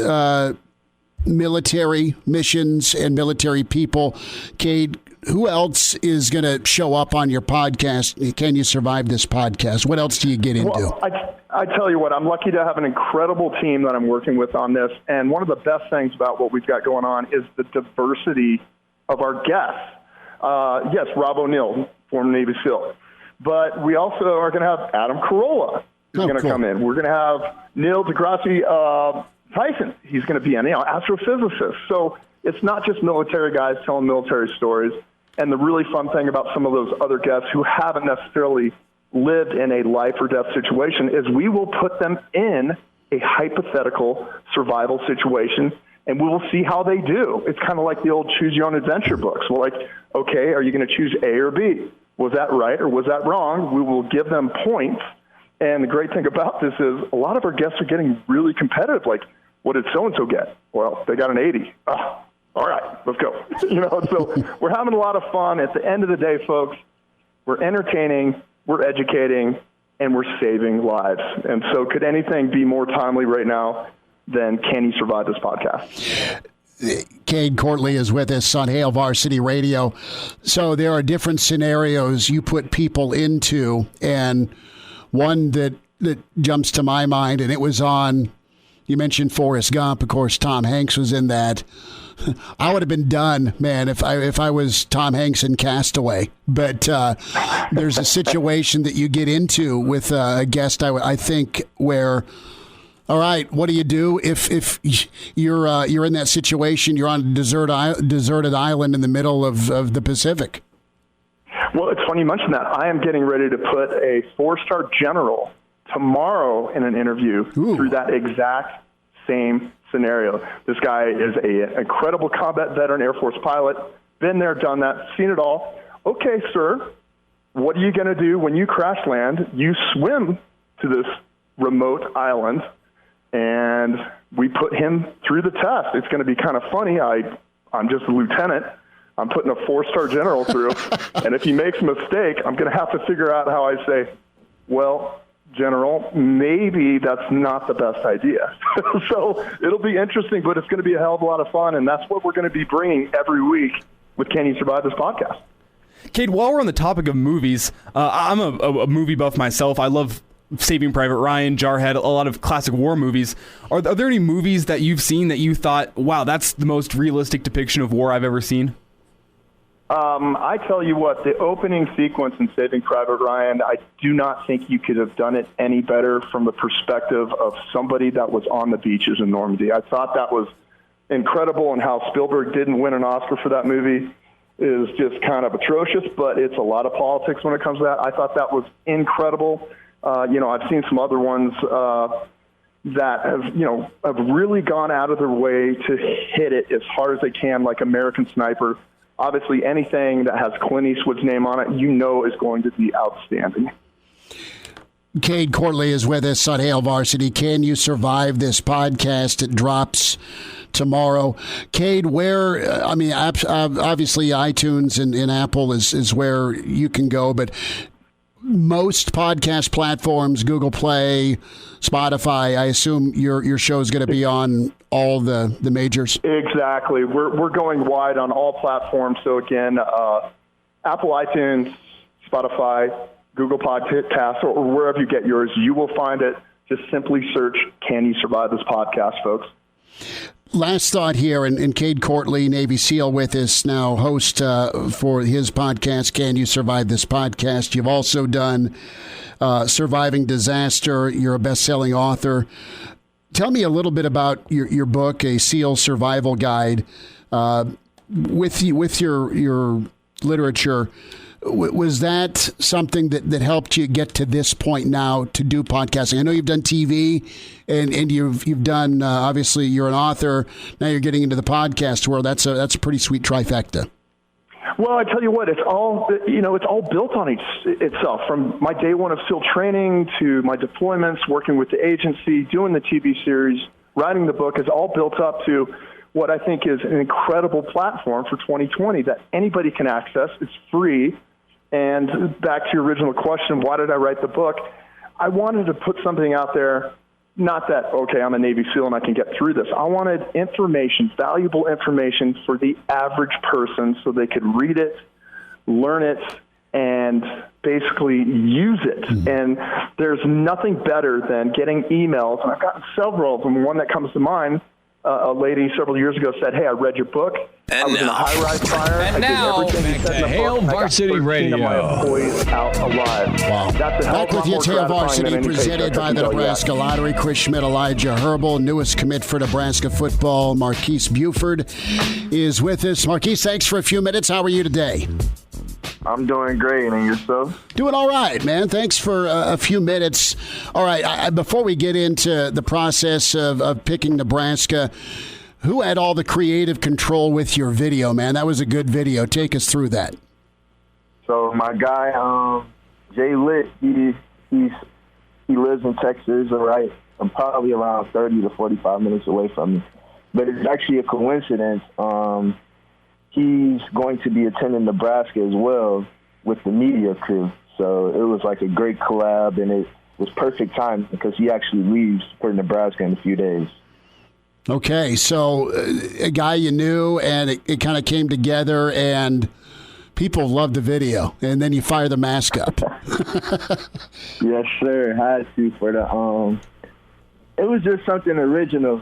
military missions and military people. Cade, who else is going to show up on your podcast? Can You Survive This podcast? What else do you get into? Well, I tell you what, I'm lucky to have an incredible team that I'm working with on this. And one of the best things about what we've got going on is the diversity of our guests. Yes, Rob O'Neill, former Navy SEAL. But we also are going to have Adam Carolla who's going to come in. We're going to have Neil deGrasse Tyson. He's going to be an astrophysicist. So it's not just military guys telling military stories. And the really fun thing about some of those other guests who haven't necessarily lived in a life or death situation is we will put them in a hypothetical survival situation, and we will see how they do. It's kind of like the old Choose Your Own Adventure books. We're like, okay, are you going to choose A or B? Was that right or was that wrong? We will give them points. And the great thing about this is a lot of our guests are getting really competitive. Like, what did so-and-so get? Well, they got an 80. All right, let's go. So we're having a lot of fun. At the end of the day, folks, we're entertaining, we're educating, and we're saving lives. And so could anything be more timely right now than Can You Survive This podcast? Cade Courtley is with us on Hail Varsity Radio. So there are different scenarios you put people into, and one that jumps to my mind, and it was on, you mentioned Forrest Gump. Of course, Tom Hanks was in that. I would have been done, man, if I was Tom Hanks in Castaway. But there's a situation that you get into with a guest, I think, where, all right, what do you do if you're in that situation? You're on a deserted island in the middle of the Pacific. Well, it's funny you mention that. I am getting ready to put a 4-star general tomorrow in an interview through that exact same scenario. This guy is an incredible combat veteran Air Force pilot, been there, done that, seen it all. Okay, sir, what are you going to do when you crash land? You swim to this remote island, and we put him through the test. It's going to be kind of funny. I'm just a lieutenant. I'm putting a 4-star general through, and if he makes a mistake, I'm going to have to figure out how I say, well, General, maybe that's not the best idea. So it'll be interesting, but it's going to be a hell of a lot of fun, and that's what we're going to be bringing every week with Can You Survive This podcast. Cade, while we're on the topic of movies, I'm a movie buff myself. I love Saving Private Ryan, Jarhead, a lot of classic war movies. Are there any movies that you've seen that you thought, wow, that's the most realistic depiction of war I've ever seen? I tell you what, the opening sequence in Saving Private Ryan, I do not think you could have done it any better from the perspective of somebody that was on the beaches in Normandy. I thought that was incredible, and how Spielberg didn't win an Oscar for that movie is just kind of atrocious, but it's a lot of politics when it comes to that. I thought that was incredible. I've seen some other ones that have really gone out of their way to hit it as hard as they can, like American Sniper. Obviously, anything that has Clint Eastwood's name on it, is going to be outstanding. Cade Courtley is with us on Hail Varsity. Can You Survive This podcast? It drops tomorrow. Cade, where, obviously iTunes and Apple is where you can go, but most podcast platforms, Google Play, Spotify, I assume your show is going to be on all the majors. Exactly. We're going wide on all platforms. So again, Apple iTunes, Spotify, Google Podcasts, or wherever you get yours, you will find it. Just simply search Can You Survive This Podcast, folks. Last thought here, and Cade Courtley, Navy SEAL with us now, host for his podcast, Can You Survive This Podcast? You've also done Surviving Disaster. You're a best-selling author. Tell me a little bit about your book, A SEAL Survival Guide. With your literature, was that something that helped you get to this point now to do podcasting? I know you've done TV and you've done, obviously you're an author. Now you're getting into the podcast world. That's a pretty sweet trifecta. Well, I tell you what, it's all built on itself. From my day one of SEAL training to my deployments, working with the agency, doing the TV series, writing the book is all built up to what I think is an incredible platform for 2020 that anybody can access. It's free. And back to your original question, why did I write the book? I wanted to put something out there, not that, okay, I'm a Navy SEAL and I can get through this. I wanted information, valuable information for the average person so they could read it, learn it, and basically use it. And there's nothing better than getting emails, and I've gotten several of them. One that comes to mind, a lady several years ago said, "Hey, I read your book. I was in a high-rise fire. And now, back to Hail Varsity Radio. Out alive." Wow. Back with you, Hail Varsity, presented by the Nebraska Lottery. Chris Schmidt, Elijah Herbal, newest commit for Nebraska football. Marquise Buford is with us. Marquise, thanks for a few minutes. How are you today? I'm doing great, and yourself? Doing all right, man. Thanks for a few minutes. All right, before we get into the process of picking Nebraska, who had all the creative control with your video, man? That was a good video. Take us through that. So my guy, Jay Litt, he lives in Texas, all right? I'm probably around 30 to 45 minutes away from me. But it's actually a coincidence. He's going to be attending Nebraska as well with the media crew. So it was like a great collab, and it was perfect time because he actually leaves for Nebraska in a few days. Okay, so a guy you knew, and it kind of came together, and people loved the video, and then you fire the mask up. Yes, sir. Had to for the it was just something original.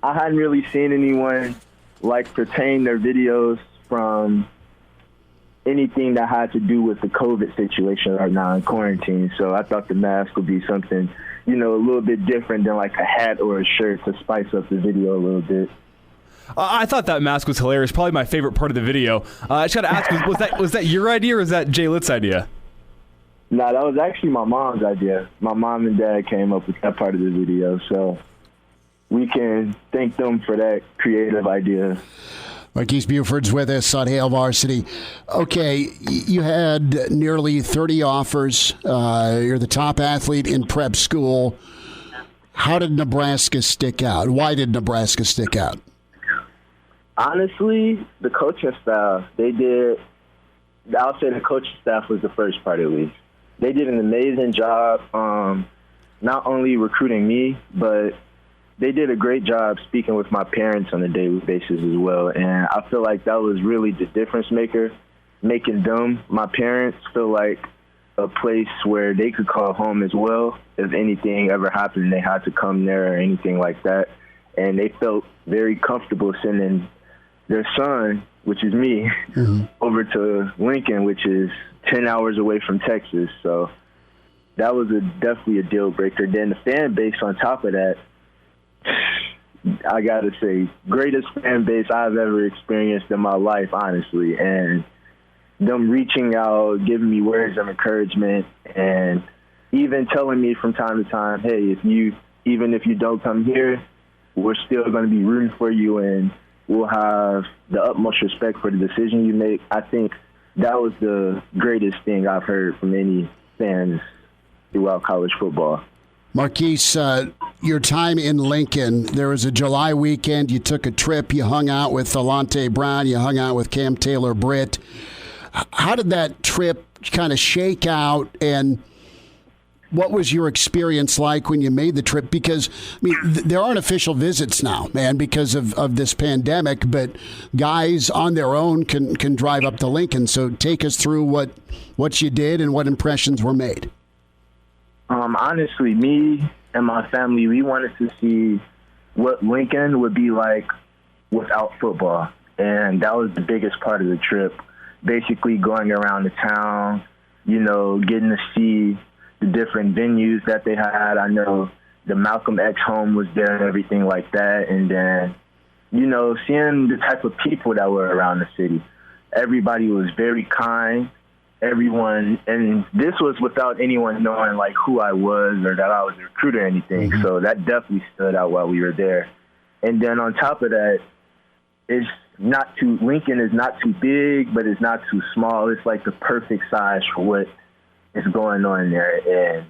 I hadn't really seen anyone pertain their videos from anything that had to do with the COVID situation right now in quarantine. So I thought the mask would be something, a little bit different than like a hat or a shirt to spice up the video a little bit. I thought that mask was hilarious. Probably my favorite part of the video. I just got to ask, was that your idea or was that Jay Litt's idea? No, that was actually my mom's idea. My mom and dad came up with that part of the video. So we can thank them for that creative idea. Marquise Buford's with us on Hail Varsity. Okay, you had nearly 30 offers. You're the top athlete in prep school. How did Nebraska stick out? Why did Nebraska stick out? Honestly, the coaching staff, I'll say the coaching staff was the first part at least. They did an amazing job not only recruiting me, but they did a great job speaking with my parents on a daily basis as well. And I feel like that was really the difference maker, making them, my parents, feel like a place where they could call home as well. If anything ever happened, they had to come there or anything like that. And they felt very comfortable sending their son, which is me, over to Lincoln, which is 10 hours away from Texas. So that was definitely a deal breaker. Then the fan base on top of that, I got to say, greatest fan base I've ever experienced in my life, honestly. And them reaching out, giving me words of encouragement, and even telling me from time to time, hey, even if you don't come here, we're still going to be rooting for you, and we'll have the utmost respect for the decision you make. I think that was the greatest thing I've heard from any fans throughout college football. Marquise, your time in Lincoln, there was a July weekend. You took a trip. You hung out with Alante Brown. You hung out with Cam Taylor-Britt. How did that trip kind of shake out, and what was your experience like when you made the trip? Because, I mean, there aren't official visits now, man, because of this pandemic, but guys on their own can drive up to Lincoln. So take us through what you did and what impressions were made. Honestly, me and my family, we wanted to see what Lincoln would be like without football. And that was the biggest part of the trip. Basically going around the town, you know, getting to see the different venues that they had. I know the Malcolm X home was there and everything like that. And then, you know, seeing the type of people that were around the city. Everybody was very kind. Everyone, and this was without anyone knowing like who I was or that I was a recruiter or anything. Mm-hmm. So that definitely stood out while we were there. And then on top of that, Lincoln is not too big, but it's not too small. It's like the perfect size for what is going on there. And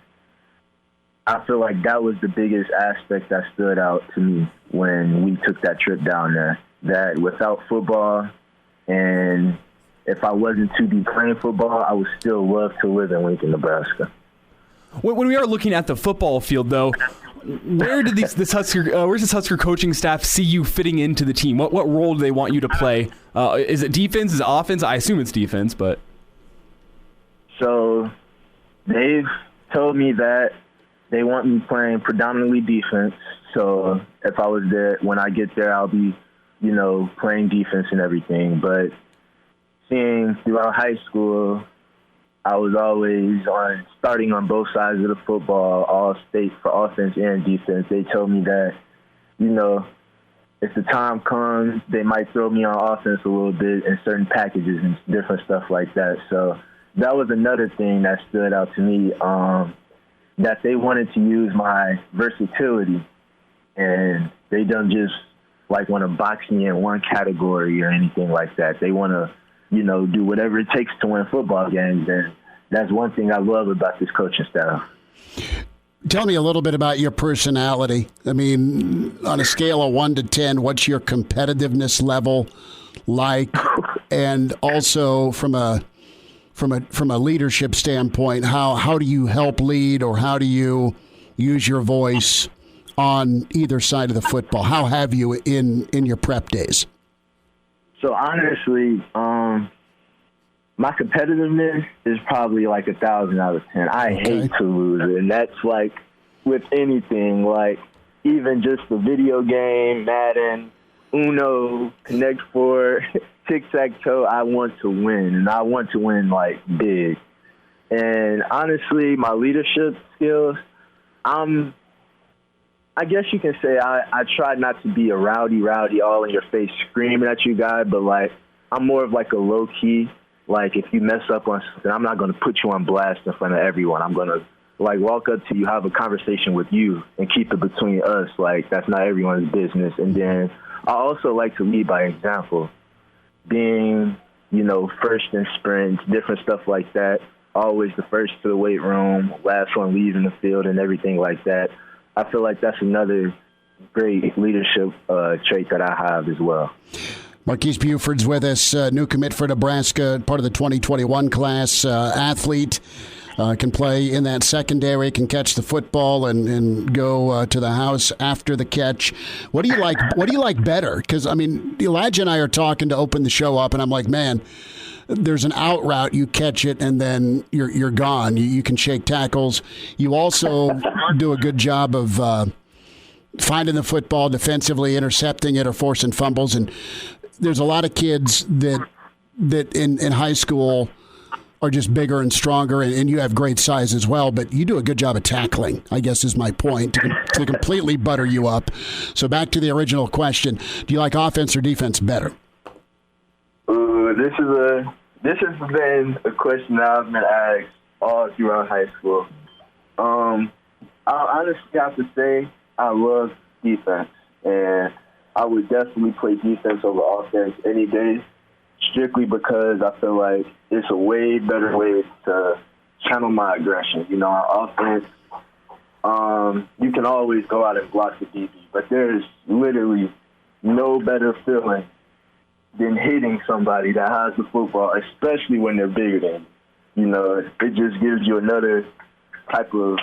I feel like that was the biggest aspect that stood out to me when we took that trip down there. That without football, and if I wasn't to be playing football, I would still love to live in Lincoln, Nebraska. When we are looking at the football field, though, where's this Husker coaching staff see you fitting into the team? What role do they want you to play? Is it defense? Is it offense? I assume it's defense, but. So they've told me that they want me playing predominantly defense. So if I was there, when I get there, I'll be, you know, playing defense and everything. But seeing throughout high school, I was always starting on both sides of the football, all state for offense and defense. They told me that, you know, if the time comes, they might throw me on offense a little bit in certain packages and different stuff like that. So that was another thing that stood out to me, that they wanted to use my versatility, and they don't just like want to box me in one category or anything like that. They want to, you know, do whatever it takes to win football games. And that's one thing I love about this coaching staff. Tell me a little bit about your personality. I mean, on a scale of 1 to 10, what's your competitiveness level like? And also from a leadership standpoint, how do you help lead, or how do you use your voice on either side of the football? How have you in your prep days? So honestly, my competitiveness is probably like 1,000 out of 10. I hate to lose, and that's like with anything, like even just the video game, Madden, Uno, Connect Four, Tic-Tac-Toe. I want to win, and I want to win like big. And honestly, my leadership skills, I guess you can say I try not to be a rowdy, all in your face screaming at you guy, but like I'm more of like a low key. Like if you mess up on something, I'm not going to put you on blast in front of everyone. I'm going to like walk up to you, have a conversation with you, and keep it between us. Like that's not everyone's business. And then I also like to lead by example, being, you know, first in sprints, different stuff like that. Always the first to the weight room, last one leaving the field, and everything like that. I feel like that's another great leadership trait that I have as well. Marquise Buford's with us, new commit for Nebraska, part of the 2021 class, athlete, can play in that secondary, can catch the football and go to the house after the catch. What do you like? What do you like better? Because, I mean, Elijah and I are talking to open the show up, and I'm like, man, there's an out route, you catch it, and then you're gone. You can shake tackles. You also do a good job of finding the football defensively, intercepting it, or forcing fumbles. And there's a lot of kids that in high school are just bigger and stronger, and you have great size as well, but you do a good job of tackling, I guess is my point, to completely butter you up. So back to the original question, do you like offense or defense better? This has been a question that I've been asked all throughout high school. I honestly have to say I love defense, and I would definitely play defense over offense any day, strictly because I feel like it's a way better way to channel my aggression. You know, our offense, you can always go out and block the DB, but there's literally no better feeling than hitting somebody that has the football, especially when they're bigger than you. You know, it just gives you another type of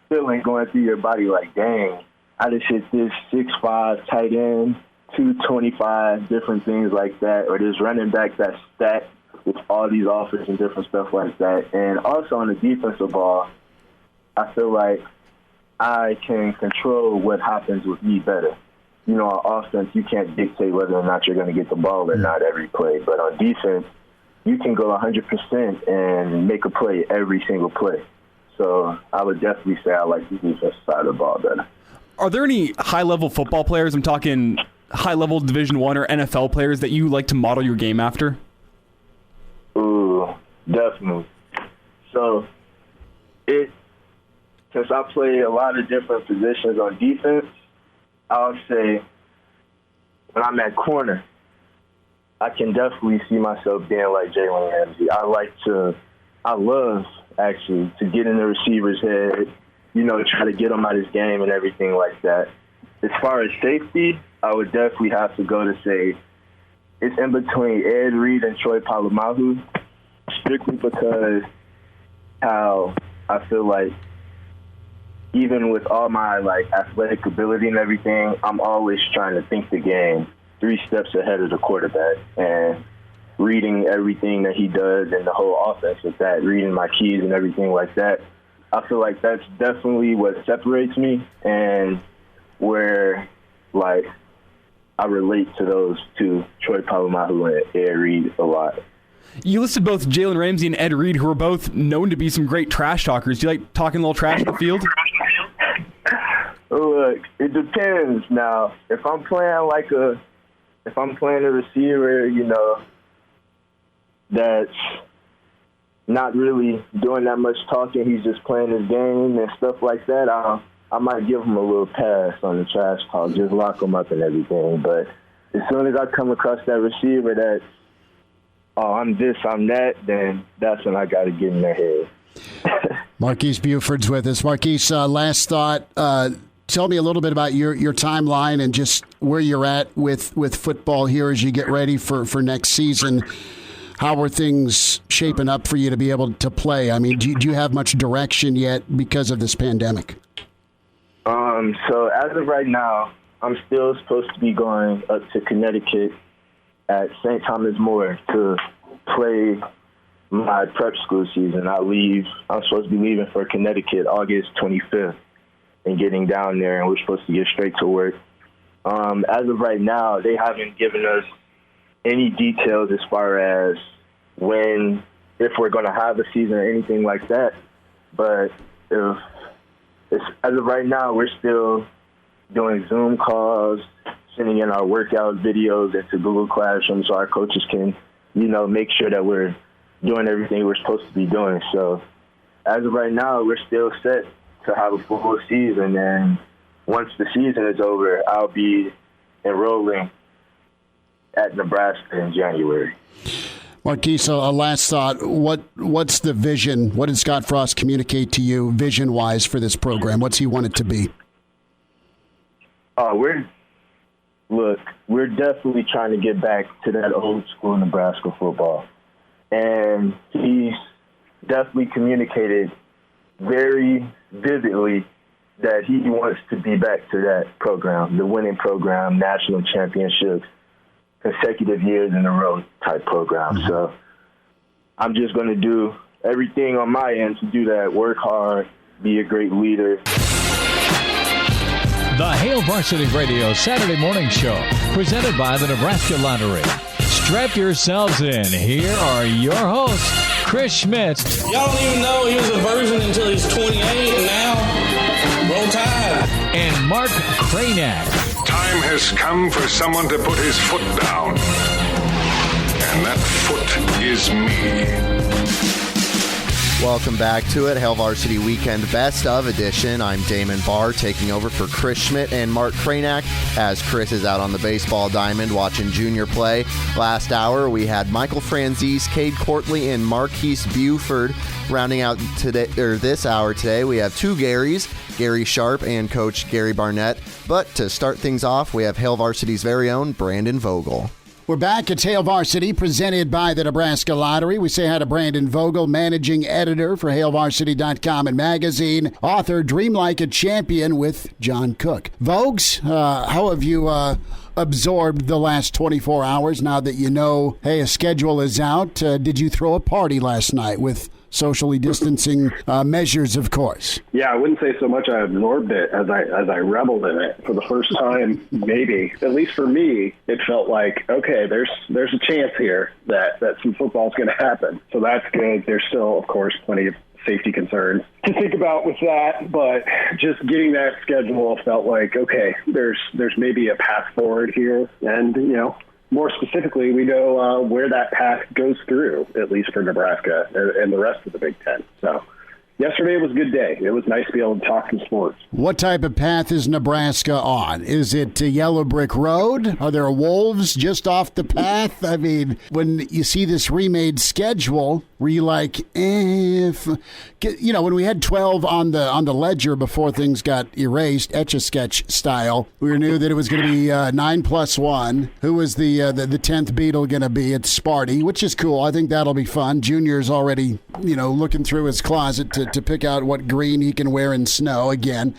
feeling going through your body like, dang, I just hit this 6'5" tight end, 225, different things like that, or this running back that's stacked with all these offers and different stuff like that. And also on the defensive ball, I feel like I can control what happens with me better. You know, on offense, you can't dictate whether or not you're going to get the ball or not every play. But on defense, you can go 100% and make a play every single play. So I would definitely say I like the defensive side of the ball better. Are there any high-level football players, I'm talking high-level Division I or NFL players, that you like to model your game after? Ooh, definitely. So since I play a lot of different positions on defense, I'll say when I'm at corner, I can definitely see myself being like Jalen Ramsey. I love, actually, to get in the receiver's head, you know, try to get him out of his game and everything like that. As far as safety, I would definitely have to go to say it's in between Ed Reed and Troy Polamalu, strictly because how I feel like even with all my, like, athletic ability and everything, I'm always trying to think the game 3 steps ahead of the quarterback and reading everything that he does and the whole offense with that, reading my keys and everything like that. I feel like that's definitely what separates me and where, like, I relate to those two, Troy Polamalu and Ed Reed, a lot. You listed both Jalen Ramsey and Ed Reed, who are both known to be some great trash talkers. Do you like talking a little trash in the field? Look, it depends. Now, if I'm playing a receiver, you know, that's not really doing that much talking, he's just playing his game and stuff like that, I might give him a little pass on the trash talk, just lock him up and everything. But as soon as I come across that receiver that's, oh, I'm this, I'm that, then that's when I got to get in their head. Marquise Buford's with us. Marquise, last thought. Tell me a little bit about your timeline and just where you're at with football here as you get ready for next season. How are things shaping up for you to be able to play? I mean, do you have much direction yet because of this pandemic? So as of right now, I'm still supposed to be going up to Connecticut at St. Thomas More to play my prep school season. I'm supposed to be leaving for Connecticut August 25th and getting down there, and we're supposed to get straight to work. As of right now, they haven't given us any details as far as if we're going to have a season or anything like that. But as of right now, we're still doing Zoom calls, sending in our workout videos into Google Classroom so our coaches can, you know, make sure that we're doing everything we're supposed to be doing. So as of right now, we're still set to have a full season. And once the season is over, I'll be enrolling at Nebraska in January. Marquise, a last thought. What's the vision? What did Scott Frost communicate to you vision-wise for this program? What's he want it to be? We're definitely trying to get back to that old school Nebraska football. And he's definitely communicated very vividly that he wants to be back to that program, the winning program, national championships, consecutive years in a row type program. Mm-hmm. So I'm just going to do everything on my end to do that, work hard, be a great leader. The Hail Varsity Radio Saturday Morning Show, presented by the Nebraska Lottery. Strap yourselves in. Here are your hosts, Chris Schmidt. Y'all don't even know he was a virgin until he's 28, and now, roll tide. And Mark Cranack. Time has come for someone to put his foot down. And that foot is me. Welcome back to it, Hail Varsity Weekend Best of Edition. I'm Damon Barr, taking over for Chris Schmidt and Mark Kranak as Chris is out on the baseball diamond watching junior play. Last hour, we had Michael Franzese, Cade Courtley, and Marquise Buford. Rounding out today, or this hour today, we have two Garys, Gary Sharp and Coach Gary Barnett. But to start things off, we have Hail Varsity's very own Brandon Vogel. We're back at Hail Varsity, presented by the Nebraska Lottery. We say hi to Brandon Vogel, managing editor for HailVarsity.com and magazine, author Dream Like a Champion with John Cook. Vogues, how have you absorbed the last 24 hours now that you know, hey, a schedule is out? Did you throw a party last night with socially distancing measures, of course? Yeah, I wouldn't say so much I absorbed it as I reveled in it for the first time. Maybe, at least for me, it felt like, okay, there's a chance here that some football is going to happen. So that's good. There's still, of course, plenty of safety concerns to think about with that, but just getting that schedule felt like, okay, there's maybe a path forward here, and more specifically, we know where that path goes through, at least for Nebraska and the rest of the Big Ten. So yesterday was a good day. It was nice to be able to talk some sports. What type of path is Nebraska on? Is it a yellow brick road? Are there wolves just off the path? I mean, when you see this remade schedule, were you like, when we had 12 on the ledger before things got erased, Etch-a-Sketch style, we knew that it was going to be 9+1. Who was the 10th Beatle going to be? It's Sparty, which is cool. I think that'll be fun. Junior's already, looking through his closet to pick out what green he can wear in snow again.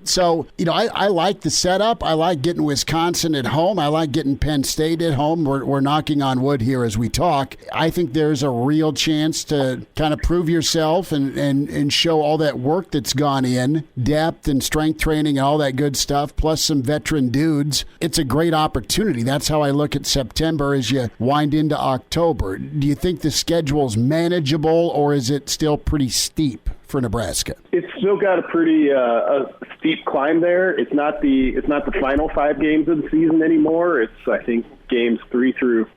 So, I like the setup. I like getting Wisconsin at home. I like getting Penn State at home. We're knocking on wood here as we talk. I think there's a real chance to kind of prove yourself and show all that work that's gone in, depth and strength training and all that good stuff, plus some veteran dudes. It's a great opportunity. That's how I look at September as you wind into October. Do you think the schedule's manageable, or is it still pretty steep for Nebraska? It's still got a pretty a steep climb there. It's not the final 5 games of the season anymore. It's, I think, games 3 through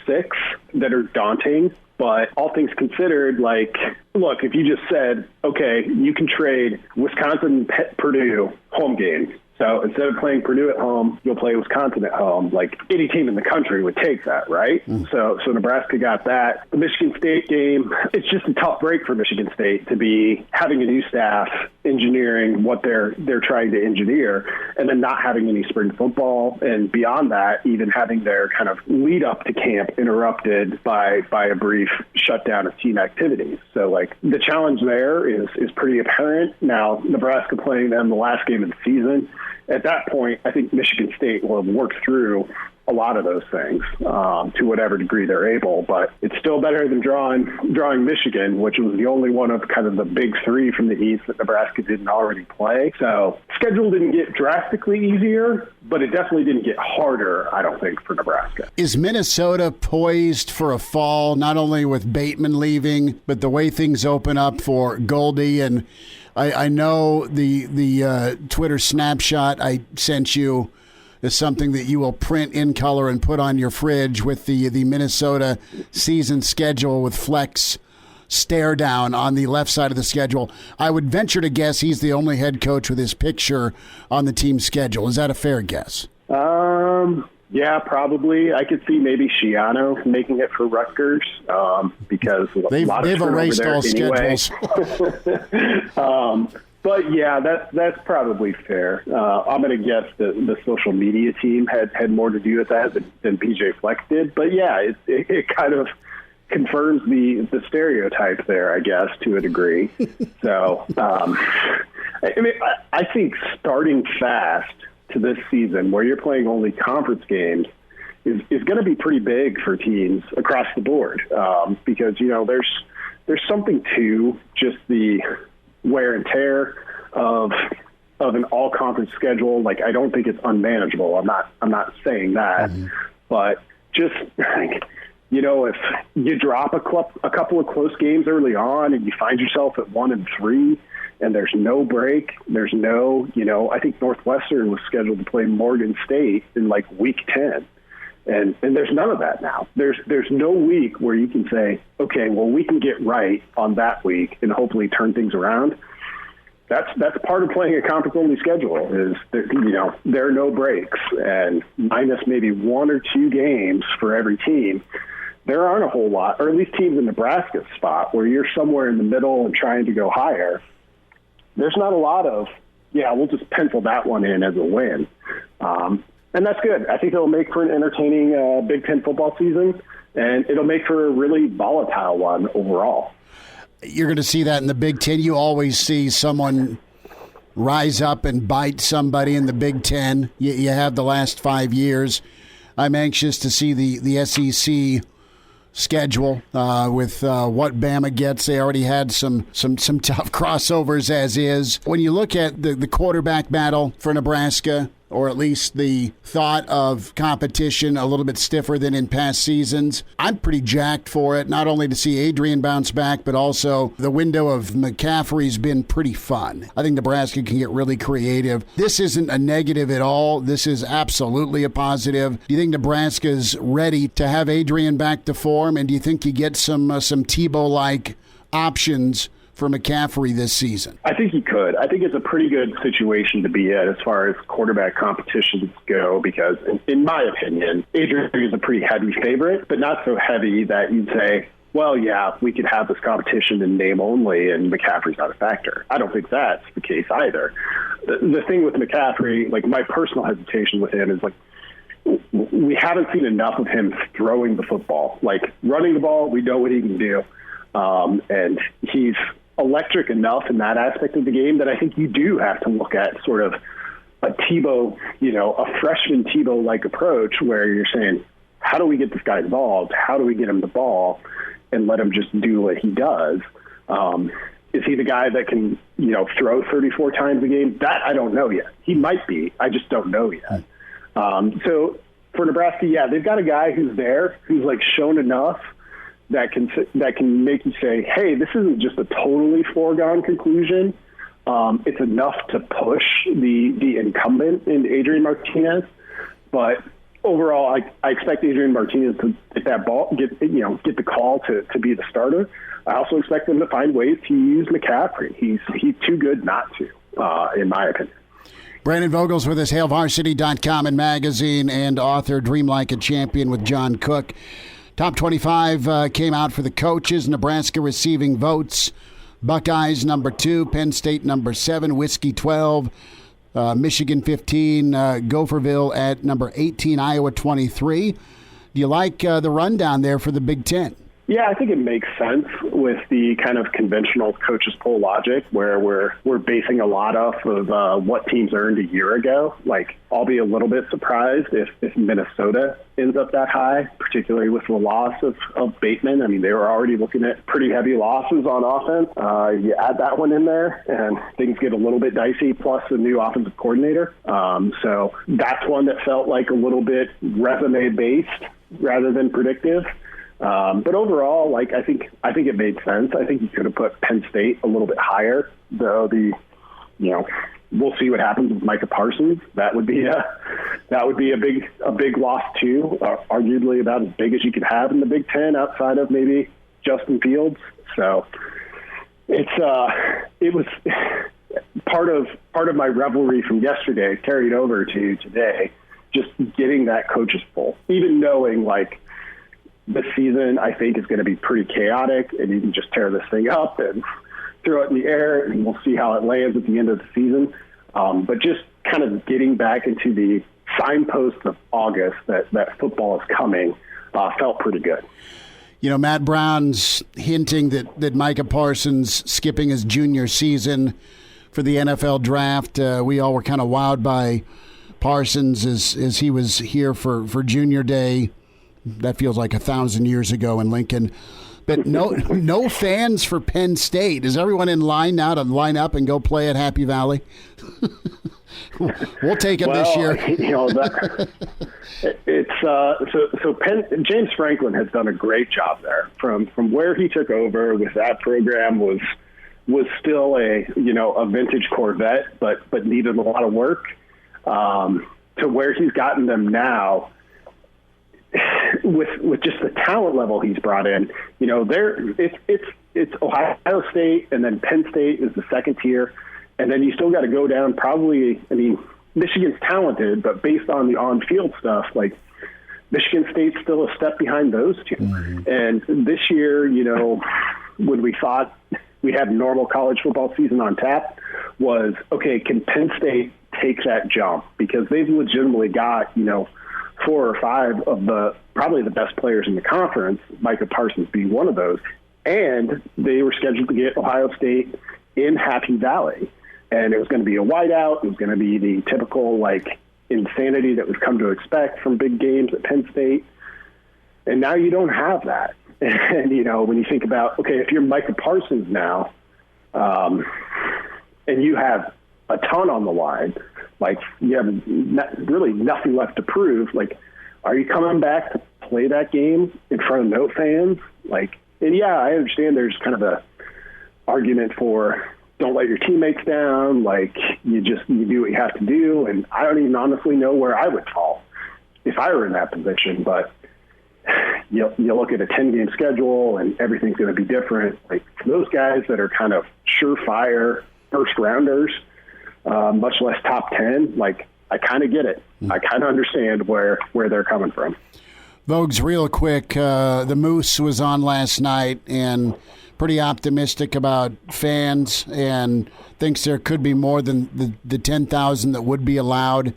6 that are daunting. But all things considered, look, if you just said, okay, you can trade Wisconsin, Purdue home games. So instead of playing Purdue at home, you'll play Wisconsin at home. Like, any team in the country would take that, right? So Nebraska got that. The Michigan State game, it's just a tough break for Michigan State to be having a new staff engineering what they're trying to engineer, and then not having any spring football, and beyond that, even having their kind of lead up to camp interrupted by a brief shutdown of team activities. So the challenge there is pretty apparent. Now, Nebraska playing them the last game of the season. At that point, I think Michigan State will have worked through a lot of those things to whatever degree they're able. But it's still better than drawing Michigan, which was the only one of kind of the big 3 from the East that Nebraska didn't already play. So schedule didn't get drastically easier, but it definitely didn't get harder, I don't think, for Nebraska. Is Minnesota poised for a fall, not only with Bateman leaving, but the way things open up for Goldie? And I know the Twitter snapshot I sent you is something that you will print in color and put on your fridge with the Minnesota season schedule with flex stare down on the left side of the schedule. I would venture to guess he's the only head coach with his picture on the team's schedule. Is that a fair guess? Yeah, probably. I could see maybe Schiano making it for Rutgers because a lot of they've erased all anyway. schedules. But yeah, that's probably fair. I'm going to guess that the social media team had more to do with that than PJ Fleck did. But yeah, it kind of confirms the stereotype there, I guess, to a degree. So I think starting fast to this season, where you're playing only conference games, is going to be pretty big for teams across the board because there's something to just the wear and tear of an all-conference schedule. I don't think it's unmanageable. I'm not saying that, but just if you drop a couple of close games early on and you find yourself at 1-3, and there's no break, there's no, I think Northwestern was scheduled to play Morgan State in week 10. And there's none of that now. There's no week where you can say, okay, well, we can get right on that week and hopefully turn things around. That's part of playing a conference-only schedule is that, there are no breaks, and minus maybe 1 or 2 games for every team, there aren't a whole lot, or at least teams in Nebraska's spot where you're somewhere in the middle and trying to go higher. There's not a lot of, we'll just pencil that one in as a win. And that's good. I think it'll make for an entertaining Big Ten football season, and it'll make for a really volatile one overall. You're going to see that in the Big Ten. You always see someone rise up and bite somebody in the Big Ten. You have the last 5 years. I'm anxious to see the SEC schedule with what Bama gets. They already had some tough crossovers as is. When you look at the quarterback battle for Nebraska, or at least the thought of competition a little bit stiffer than in past seasons, I'm pretty jacked for it, not only to see Adrian bounce back, but also the window of McCaffrey's been pretty fun. I think Nebraska can get really creative. This isn't a negative at all. This is absolutely a positive. Do you think Nebraska's ready to have Adrian back to form, and do you think you get some Tebow-like options for McCaffrey this season? I think he could. I think it's a pretty good situation to be in as far as quarterback competitions go because, in my opinion, Adrian is a pretty heavy favorite, but not so heavy that you'd say, well, yeah, we could have this competition in name only and McCaffrey's not a factor. I don't think that's the case either. The thing with McCaffrey, like my personal hesitation with him is like, we haven't seen enough of him throwing the football. Like running the ball, we know what he can do. And he's electric enough in that aspect of the game that I think you do have to look at sort of a Tebow, a freshman Tebow-like approach where you're saying, how do we get this guy involved? How do we get him the ball and let him just do what he does? Is he the guy that can, throw 34 times a game? That I don't know yet. He might be. I just don't know yet. So for Nebraska, they've got a guy who's there, who's like shown enough that can make you say, hey, this isn't just a totally foregone conclusion. It's enough to push the incumbent in Adrian Martinez. But overall, I expect Adrian Martinez to get that ball, get the call to be the starter. I also expect them to find ways to use McCaffrey. He's too good not to, in my opinion. Brandon Vogel's with us, HailVarsity.com and magazine, and author Dream Like a Champion with John Cook. Top 25 came out for the coaches. Nebraska receiving votes. Buckeyes number 2, Penn State number 7, Whiskey 12, Michigan 15, Gopherville at number 18, Iowa 23. Do you like the rundown there for the Big Ten? Yeah, I think it makes sense with the kind of conventional coaches poll logic where we're basing a lot off of what teams earned a year ago. Like, I'll be a little bit surprised if Minnesota ends up that high, particularly with the loss of Bateman. I mean, they were already looking at pretty heavy losses on offense. You add that one in there, and things get a little bit dicey, plus a new offensive coordinator. So that's one that felt like a little bit resume-based rather than predictive. But overall, like I think it made sense. I think you could have put Penn State a little bit higher, though. We'll see what happens with Micah Parsons. That would be a big loss too. Arguably about as big as you could have in the Big Ten outside of maybe Justin Fields. So it was part of my revelry from yesterday carried over to today. Just getting that coaches poll, even knowing like. This season, I think, is going to be pretty chaotic, and you can just tear this thing up and throw it in the air, and we'll see how it lands at the end of the season. But just kind of getting back into the signposts of August that football is coming felt pretty good. Matt Brown's hinting that Micah Parsons skipping his junior season for the NFL draft. We all were kind of wowed by Parsons as he was here for junior day. That feels like 1,000 years ago in Lincoln. But no fans for Penn State. Is everyone in line now to line up and go play at Happy Valley? We'll take it this year. James Franklin has done a great job there. From where he took over with that program was still a vintage Corvette, but needed a lot of work. To where he's gotten them now. with just the talent level he's brought in, you know, it's Ohio State and then Penn State is the second tier, and then you still got to go down. Probably, I mean, Michigan's talented, but based on the on-field stuff, like Michigan State's still a step behind those two. Mm-hmm. And this year, you know, when we thought we had a normal college football season on tap, was okay. Can Penn State take that jump? Because they've legitimately got, you know, 4 or 5 of probably the best players in the conference, Micah Parsons being one of those, and they were scheduled to get Ohio State in Happy Valley, and it was going to be a whiteout. It was going to be the typical, like, insanity that we've come to expect from big games at Penn State, and now you don't have that. And, you know, when you think about, okay, if you're Micah Parsons now, and you have a ton on the line, like you have really nothing left to prove. Like, are you coming back to play that game in front of no fans? Like, and yeah, I understand there's kind of a argument for don't let your teammates down. Like, you do what you have to do. And I don't even honestly know where I would fall if I were in that position. But you look at a 10-game schedule and everything's going to be different. Like, for those guys that are kind of surefire first rounders, much less top 10, like, I kind of get it. I kind of understand where they're coming from. Vogues, real quick, the Moose was on last night and pretty optimistic about fans and thinks there could be more than the 10,000 that would be allowed.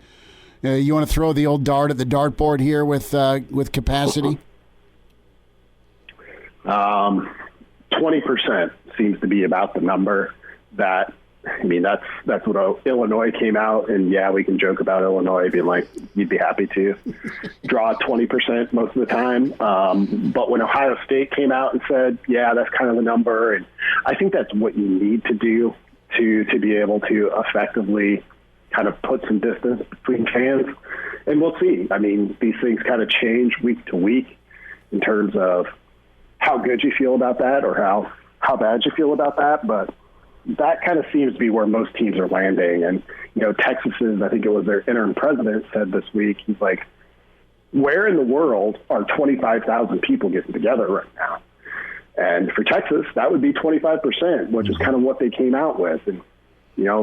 You want to throw the old dart at the dartboard here with capacity? 20% seems to be about the number that. I mean, that's what Illinois came out, and yeah, we can joke about Illinois being like, you'd be happy to draw 20% most of the time. But when Ohio State came out and said, yeah, that's kind of the number, and I think that's what you need to do to be able to effectively kind of put some distance between fans. And we'll see. I mean, these things kind of change week to week in terms of how good you feel about that or how bad you feel about that, but that kind of seems to be where most teams are landing. And, you know, Texas's, I think it was their interim president said this week, he's like, where in the world are 25,000 people getting together right now? And for Texas, that would be 25%, which is kind of what they came out with. And, you know,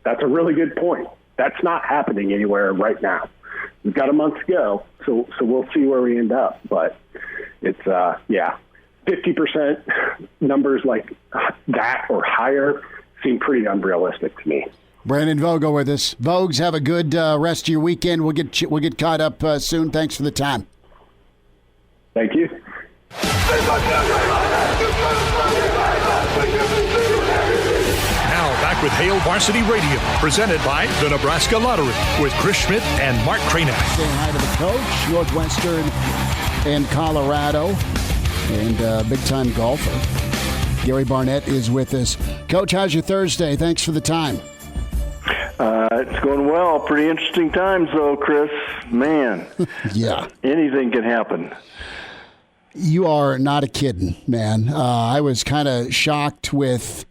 that's a really good point. That's not happening anywhere right now. We've got a month to go, so we'll see where we end up. But it's, 50% numbers like that or higher seem pretty unrealistic to me. Brandon Vogel with us. Vogues, have a good rest of your weekend. We'll get caught up soon. Thanks for the time. Thank you. Now back with Hail Varsity Radio, presented by the Nebraska Lottery, with Chris Schmidt and Mark Cranack. Saying hi to the coach, Northwestern and Colorado. And big-time golfer. Gary Barnett is with us. Coach, how's your Thursday? Thanks for the time. It's going well. Pretty interesting times, though, Chris. Man. Yeah. Anything can happen. You are not a kidding, man. I was kind of shocked with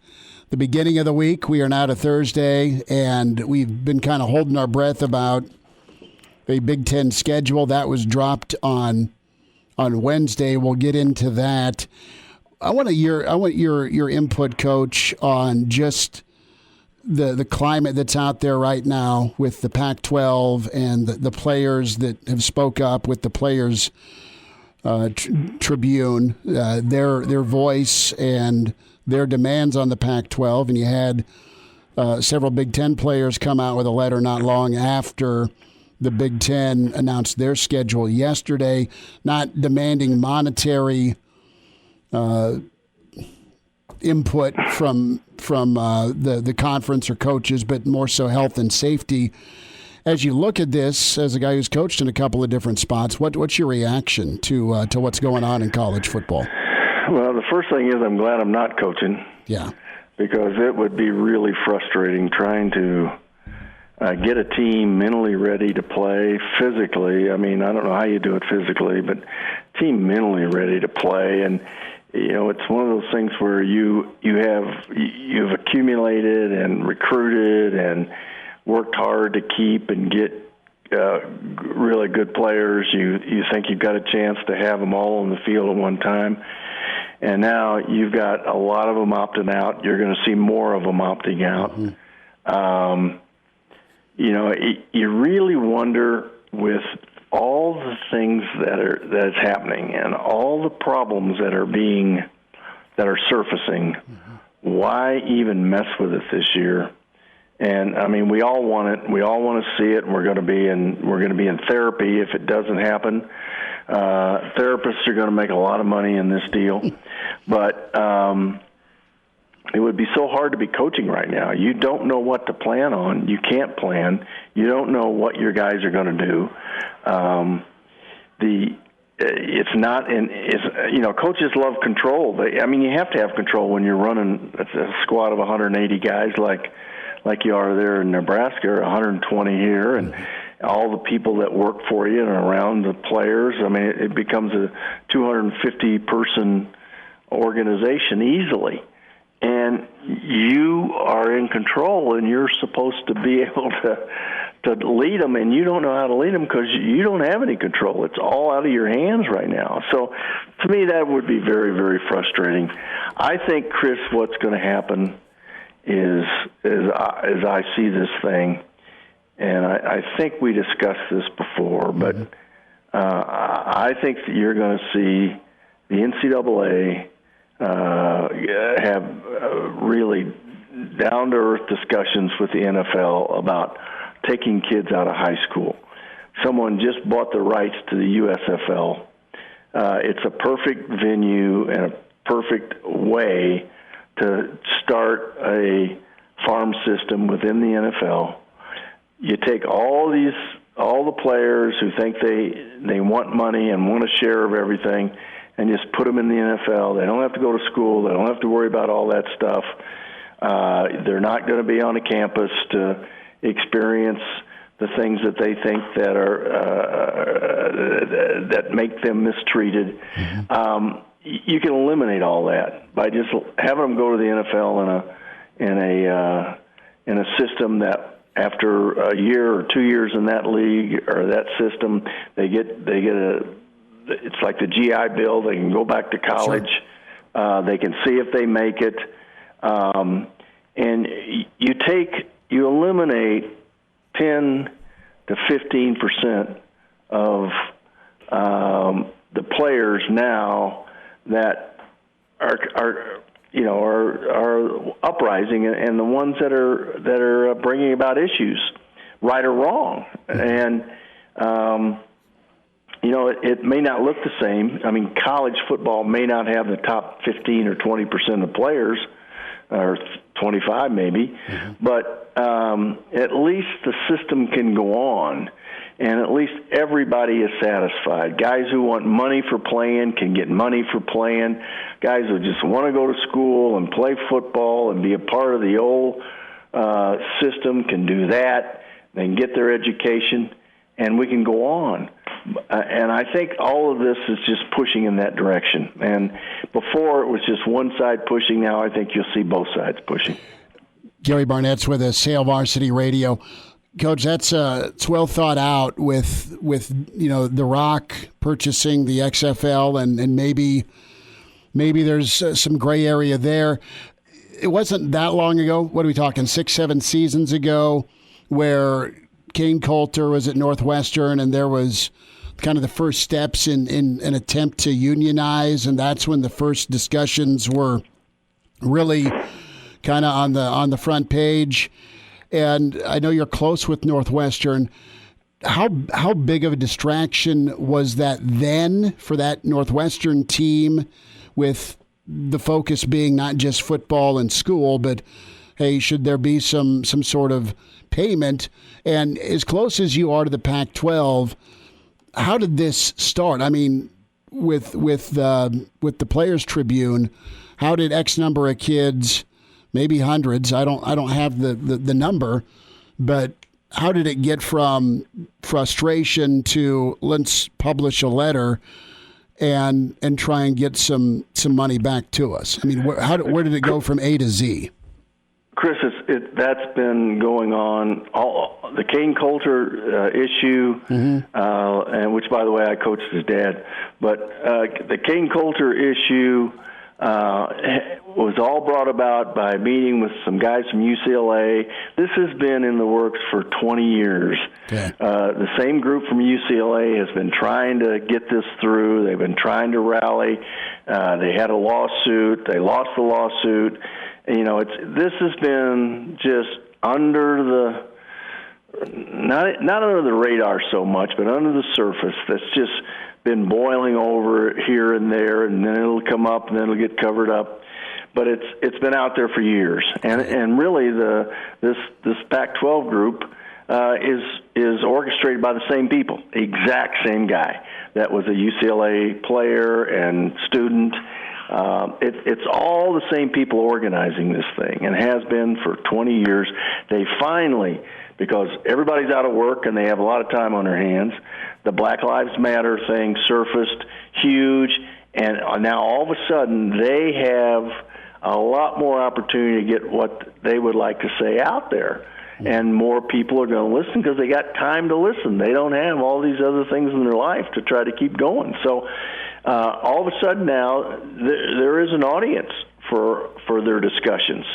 the beginning of the week. We are now to Thursday, and we've been kind of holding our breath about a Big Ten schedule. That was dropped on Wednesday. We'll get into that. I want your input, Coach, on just the climate that's out there right now with the Pac-12 and the players that have spoke up with the Players Tribune, their voice and their demands on the Pac-12. And you had several Big Ten players come out with a letter not long after the Big Ten announced their schedule yesterday, not demanding monetary input from the conference or coaches, but more so health and safety. As you look at this, as a guy who's coached in a couple of different spots, what's your reaction to what's going on in college football? Well, the first thing is I'm glad I'm not coaching. Yeah. Because it would be really frustrating trying to get a team mentally ready to play physically. I mean, I don't know how you do it physically, but team mentally ready to play. And, you know, it's one of those things where you've accumulated and recruited and worked hard to keep and get really good players. You think you've got a chance to have them all on the field at one time. And now you've got a lot of them opting out. You're going to see more of them opting out. Mm-hmm. You really wonder, with all the things that's happening and all the problems that are surfacing, mm-hmm. why even mess with it this year? And I mean, we all want it. We all want to see it. And we're going to be in therapy if it doesn't happen. Therapists are going to make a lot of money in this deal, but it would be so hard to be coaching right now. You don't know what to plan on. You can't plan. You don't know what your guys are going to do. Coaches love control. You have to have control when you're running a squad of 180 guys like you are there in Nebraska, or 120 here, and all the people that work for you and around the players. I mean, it becomes a 250-person organization easily. And you are in control, and you're supposed to be able to lead them, and you don't know how to lead them because you don't have any control. It's all out of your hands right now. So to me, that would be very, very frustrating. I think, Chris, what's going to happen is I see this thing, and I think we discussed this before, but I think that you're going to see the NCAA have really down-to-earth discussions with the NFL about taking kids out of high school. Someone just bought the rights to the USFL. It's a perfect venue and a perfect way to start a farm system within the NFL. You take all the players who think they want money and want a share of everything, and just put them in the NFL. They don't have to go to school. They don't have to worry about all that stuff. They're not going to be on a campus to experience the things that they think that are that make them mistreated. Mm-hmm. You can eliminate all that by just having them go to the NFL in a system that, after a year or 2 years in that league or that system, they get it's like the GI Bill. They can go back to college. Sure. They can see if they make it. And you eliminate 10 to 15% of the players now that are uprising, and the ones that are bringing about issues, right or wrong. And it may not look the same. I mean, college football may not have the top 15 or 20% of players, or 25 maybe, mm-hmm. but at least the system can go on, and at least everybody is satisfied. Guys who want money for playing can get money for playing. Guys who just want to go to school and play football and be a part of the old system can do that. They can get their education, and we can go on. And I think all of this is just pushing in that direction. And before it was just one side pushing. Now I think you'll see both sides pushing. Gary Barnett's with us, Hail Varsity Radio. Coach, it's well thought out with The Rock purchasing the XFL, and maybe there's some gray area there. It wasn't that long ago. What are we talking? 6-7 seasons ago, where Kane Coulter was at Northwestern, and there was kind of the first steps in an attempt to unionize, and that's when the first discussions were really kind of on the front page. And I know you're close with Northwestern. How big of a distraction was that then for that Northwestern team, with the focus being not just football and school, but hey, should there be some sort of payment? And as close as you are to the Pac-12, how did this start? I mean, with the Players Tribune, how did X number of kids, maybe hundreds, I don't have the number, but how did it get from frustration to let's publish a letter and try and get some money back to us? I mean, where did it go from A to Z? Chris, that's been going on. The Kane Coulter issue, and which, by the way, I coached his dad. But the Kane Coulter issue was all brought about by meeting with some guys from UCLA. This has been in the works for 20 years. Okay. The same group from UCLA has been trying to get this through. They've been trying to rally. They had a lawsuit. They lost the lawsuit. You know, this has been just under the not under the radar so much, but under the surface. That's just been boiling over here and there, and then it'll come up, and then it'll get covered up. But it's been out there for years, and really this Pac-12 group is orchestrated by the same people, exact same guy that was a UCLA player and student. It's all the same people organizing this thing, and has been for 20 years. They finally, because everybody's out of work and they have a lot of time on their hands, the Black Lives Matter thing surfaced huge, and now all of a sudden they have a lot more opportunity to get what they would like to say out there. And more people are going to listen because they got time to listen. They don't have all these other things in their life to try to keep going. So all of a sudden now there is an audience for their discussions.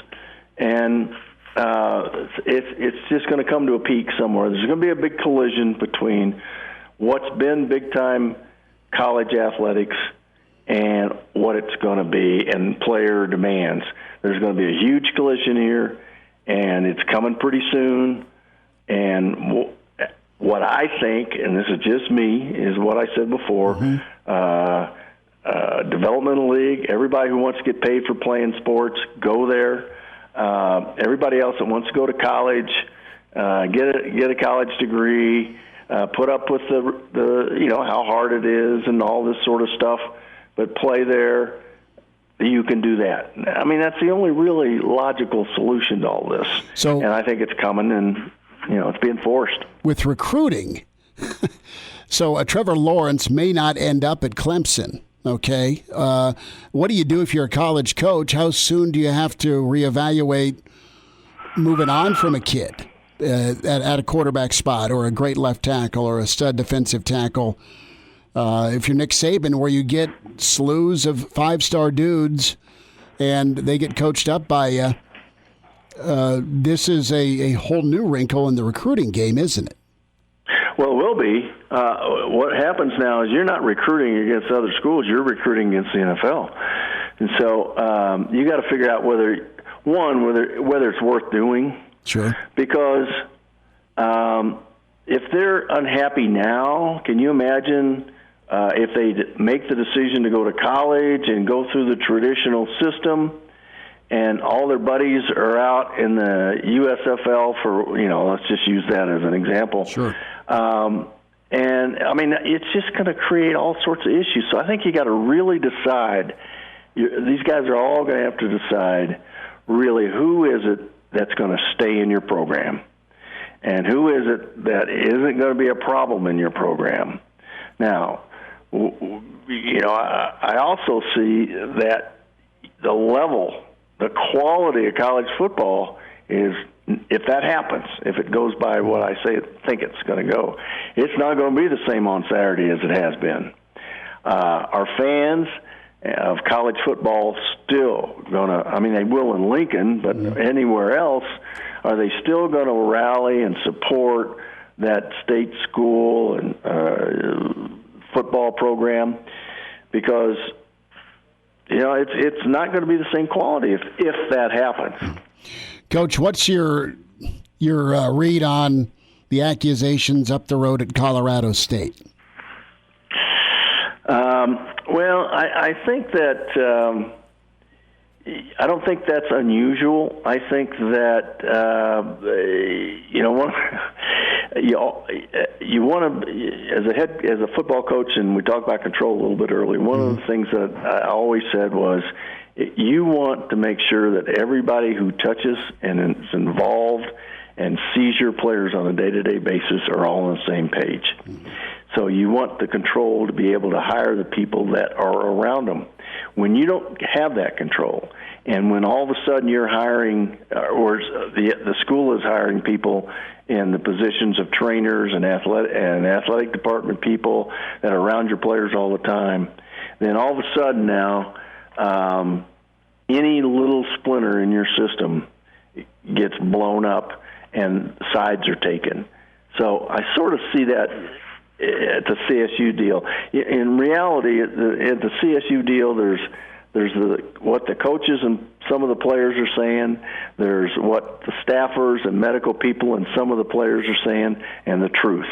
And it's just going to come to a peak somewhere. There's going to be a big collision between what's been big-time college athletics and what it's going to be and player demands. There's going to be a huge collision here, and it's coming pretty soon. And what I think, and this is just me, is what I said before, developmental league, everybody who wants to get paid for playing sports, go there. Everybody else that wants to go to college, get a college degree, put up with the how hard it is and all this sort of stuff, but play there. You can do that. I mean, that's the only really logical solution to all this. So, and I think it's coming, and it's being forced with recruiting. So Trevor Lawrence may not end up at Clemson. Okay, what do you do if you're a college coach? How soon do you have to reevaluate moving on from a kid at a quarterback spot, or a great left tackle, or a stud defensive tackle? If you're Nick Saban, where you get slews of five-star dudes and they get coached up by you, this is a whole new wrinkle in the recruiting game, isn't it? Well, it will be. What happens now is you're not recruiting against other schools, you're recruiting against the NFL. And so you got to figure out whether it's worth doing. Sure. Because if they're unhappy now, can you imagine if they make the decision to go to college and go through the traditional system, and all their buddies are out in the USFL for, let's just use that as an example. Sure. And, I mean, it's just going to create all sorts of issues. So I think you got to really decide. These guys are all going to have to decide, really, who is it that's going to stay in your program, and who is it that isn't going to be a problem in your program. Now, I also see that the level, the quality of college football is, if that happens, if it goes by what I think it's going to go, it's not going to be the same on Saturday as it has been. Our fans of college football still going to, I mean, they will in Lincoln, but anywhere else, are they still going to rally and support that state school and football program? Because it's not going to be the same quality if that happens. Coach, what's your read on the accusations up the road at Colorado State? Well, I think that I don't think that's unusual. I think that you want to, as a football coach, and we talked about control a little bit earlier. One of the things that I always said was, you want to make sure that everybody who touches and is involved and sees your players on a day-to-day basis are all on the same page. So you want the control to be able to hire the people that are around them. When you don't have that control, and when all of a sudden you're hiring, or the school is hiring people in the positions of trainers and athletic department people that are around your players all the time, then all of a sudden now any little splinter in your system gets blown up and sides are taken. So I sort of see that at the CSU deal. In reality, at the CSU deal, there's what the coaches and some of the players are saying. There's what the staffers and medical people and some of the players are saying, and the truth.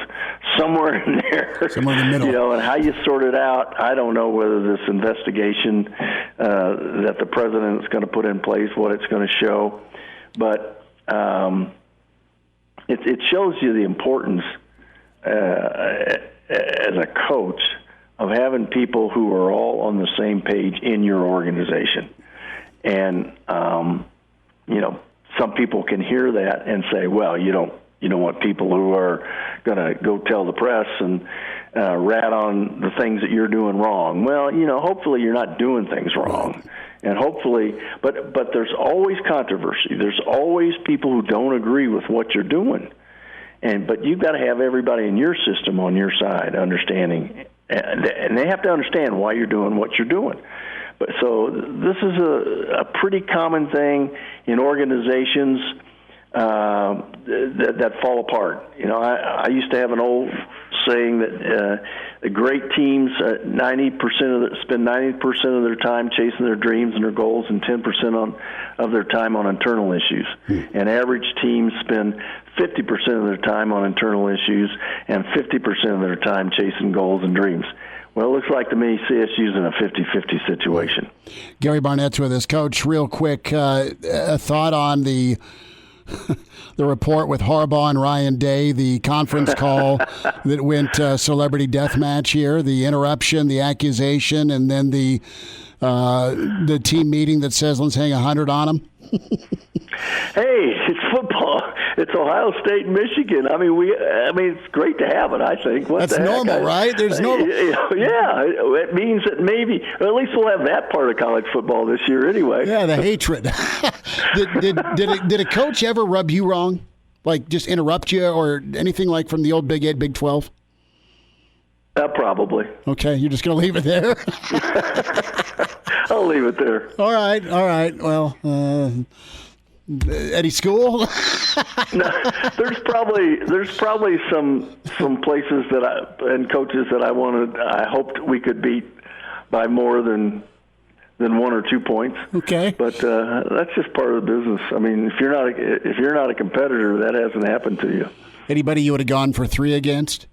Somewhere in there. Somewhere in the middle. And how you sort it out, I don't know whether this investigation that the president is going to put in place, what it's going to show. But it shows you the importance as a coach of having people who are all on the same page in your organization. And, some people can hear that and say, well, you don't want people who are going to go tell the press and rat on the things that you're doing wrong. Well, hopefully you're not doing things wrong. And hopefully, but there's always controversy. There's always people who don't agree with what you're doing. But you've got to have everybody in your system on your side understanding, and they have to understand why you're doing what you're doing. But so this is a pretty common thing in organizations that fall apart. I used to have an old saying that great teams spend 90% of their time chasing their dreams and their goals, and 10% of their time on internal issues. And average teams spend 50% of their time on internal issues and 50% of their time chasing goals and dreams. Well, it looks like to me CSU's in a 50-50 situation. Gary Barnett's with us. Coach, real quick, a thought on the report with Harbaugh and Ryan Day, the conference call that went celebrity deathmatch here, the interruption, the accusation, and then the team meeting that says let's hang 100 on them. Hey, it's football. It's Ohio State, Michigan. I mean, it's great to have it. I think that's normal, right? There's normal. Yeah, it means that maybe at least we'll have that part of college football this year, anyway. Yeah, the hatred. Did a coach ever rub you wrong, like just interrupt you or anything like from the old Big 8, Big 12? Probably. Okay, you're just going to leave it there? I'll leave it there. All right. Well, any school? No, there's probably some places and coaches that I hoped we could beat by more than 1 or 2 points. Okay. But that's just part of the business. I mean, if you're not a competitor, that hasn't happened to you. Anybody you would have gone for 3 against?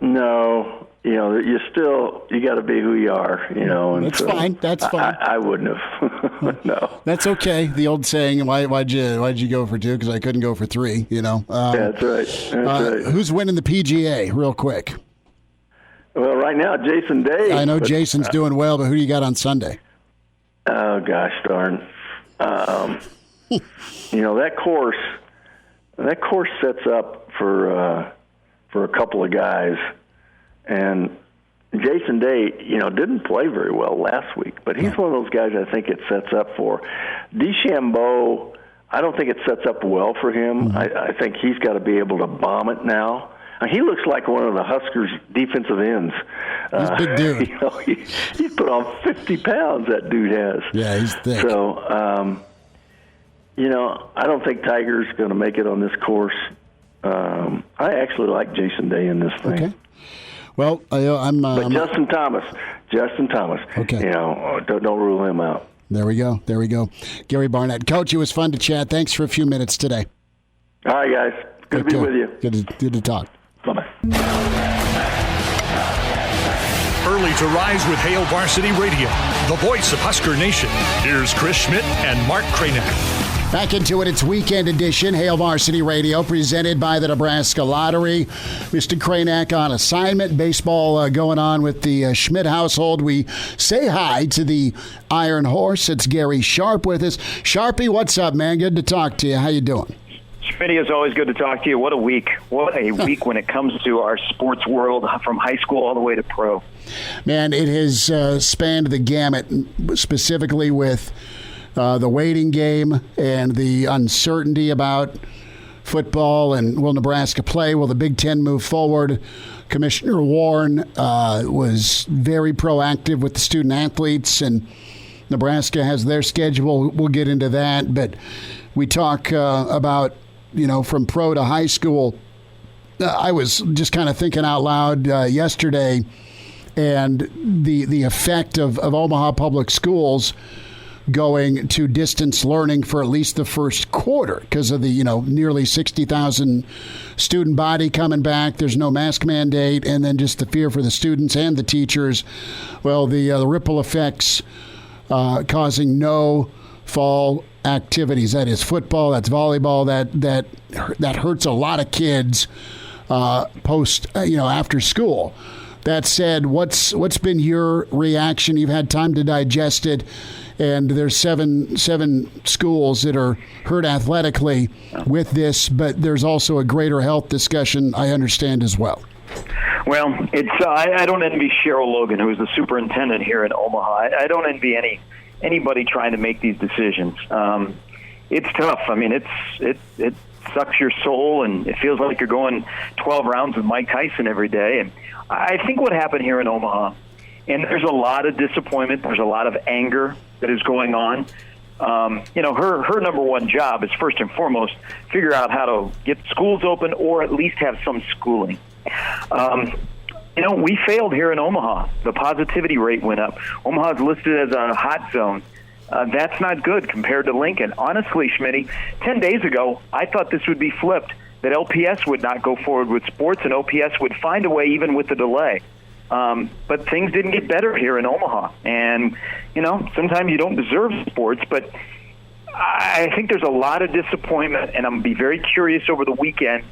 No. You got to be who you are, And that's fine. That's fine. I wouldn't have. No. That's okay. The old saying, why'd you go for 2? Because I couldn't go for 3, That's right. That's right. Who's winning the PGA, real quick? Well, right now, Jason Day. I know Jason's doing well, but who do you got on Sunday? Oh, gosh darn. That course sets up for a couple of guys. And Jason Day, didn't play very well last week, but he's one of those guys I think it sets up for. DeChambeau, I don't think it sets up well for him. Mm-hmm. I think he's got to be able to bomb it now. He looks like one of the Huskers' defensive ends. He's a big dude. He's put on 50 pounds, that dude has. Yeah, he's thick. So, I don't think Tiger's going to make it on this course. I actually like Jason Day in this thing. Okay. Well, but Justin Thomas. Okay. Don't rule him out. There we go. Gary Barnett. Coach, it was fun to chat. Thanks for a few minutes today. All right, guys. Good to be with you. Good to talk. Bye-bye. Early to rise with Hail Varsity Radio, the voice of Husker Nation. Here's Chris Schmidt and Mark Cranack. Back into it, it's Weekend Edition, Hail Varsity Radio, presented by the Nebraska Lottery. Mr. Cranack on assignment, baseball going on with the Schmidt household. We say hi to the Iron Horse. It's Gary Sharp with us. Sharpie, what's up, man? Good to talk to you. How you doing? Schmitty, it's always good to talk to you. What a week. What a week when it comes to our sports world, from high school all the way to pro. Man, it has spanned the gamut, specifically with the waiting game and the uncertainty about football and will Nebraska play? Will the Big Ten move forward? Commissioner Warren was very proactive with the student athletes, and Nebraska has their schedule. We'll get into that, but we talk about, from pro to high school. I was just kind of thinking out loud yesterday, and the effect of Omaha Public Schools going to distance learning for at least the first quarter because of the nearly 60,000 student body coming back. There's no mask mandate, and then just the fear for the students and the teachers. Well, the ripple effects causing no fall activities. That is football, that's volleyball. That hurts a lot of kids post after school. That said, what's been your reaction? You've had time to digest it, and there's seven schools that are hurt athletically with this, but there's also a greater health discussion, I understand, as well. Well, it's I don't envy Cheryl Logan, who is the superintendent here in Omaha. I don't envy anybody trying to make these decisions. It's tough. I mean, it sucks your soul, and it feels like you're going 12 rounds with Mike Tyson every day. And I think what happened here in Omaha, and there's a lot of disappointment, there's a lot of anger that is going on. Her number one job is first and foremost figure out how to get schools open or at least have some schooling. We failed here in Omaha. The positivity rate went up. Omaha's listed as a hot zone. That's not good compared to Lincoln. Honestly, Schmitty, 10 days ago, I thought this would be flipped, that LPS would not go forward with sports and OPS would find a way even with the delay. But things didn't get better here in Omaha. And, sometimes you don't deserve sports, but I think there's a lot of disappointment, and I'm going to be very curious over the weekend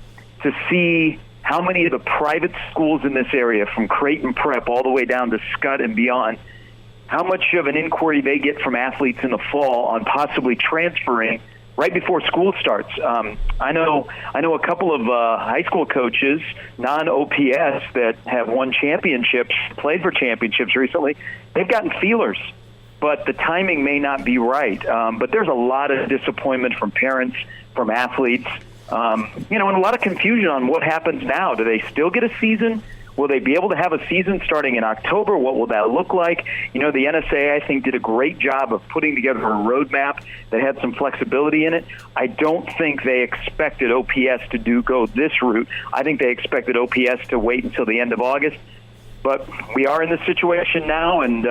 to see how many of the private schools in this area, from Creighton Prep all the way down to Scott and beyond, how much of an inquiry they get from athletes in the fall on possibly transferring right before school starts. I know a couple of high school coaches, non-OPS, that have won championships, played for championships recently. They've gotten feelers, but the timing may not be right. But there's a lot of disappointment from parents, from athletes, and a lot of confusion on what happens now. Do they still get a season? Will they be able to have a season starting in October? What will that look like? The NSAA, I think, did a great job of putting together a roadmap that had some flexibility in it. I don't think they expected OPS to go this route. I think they expected OPS to wait until the end of August. But we are in this situation now, and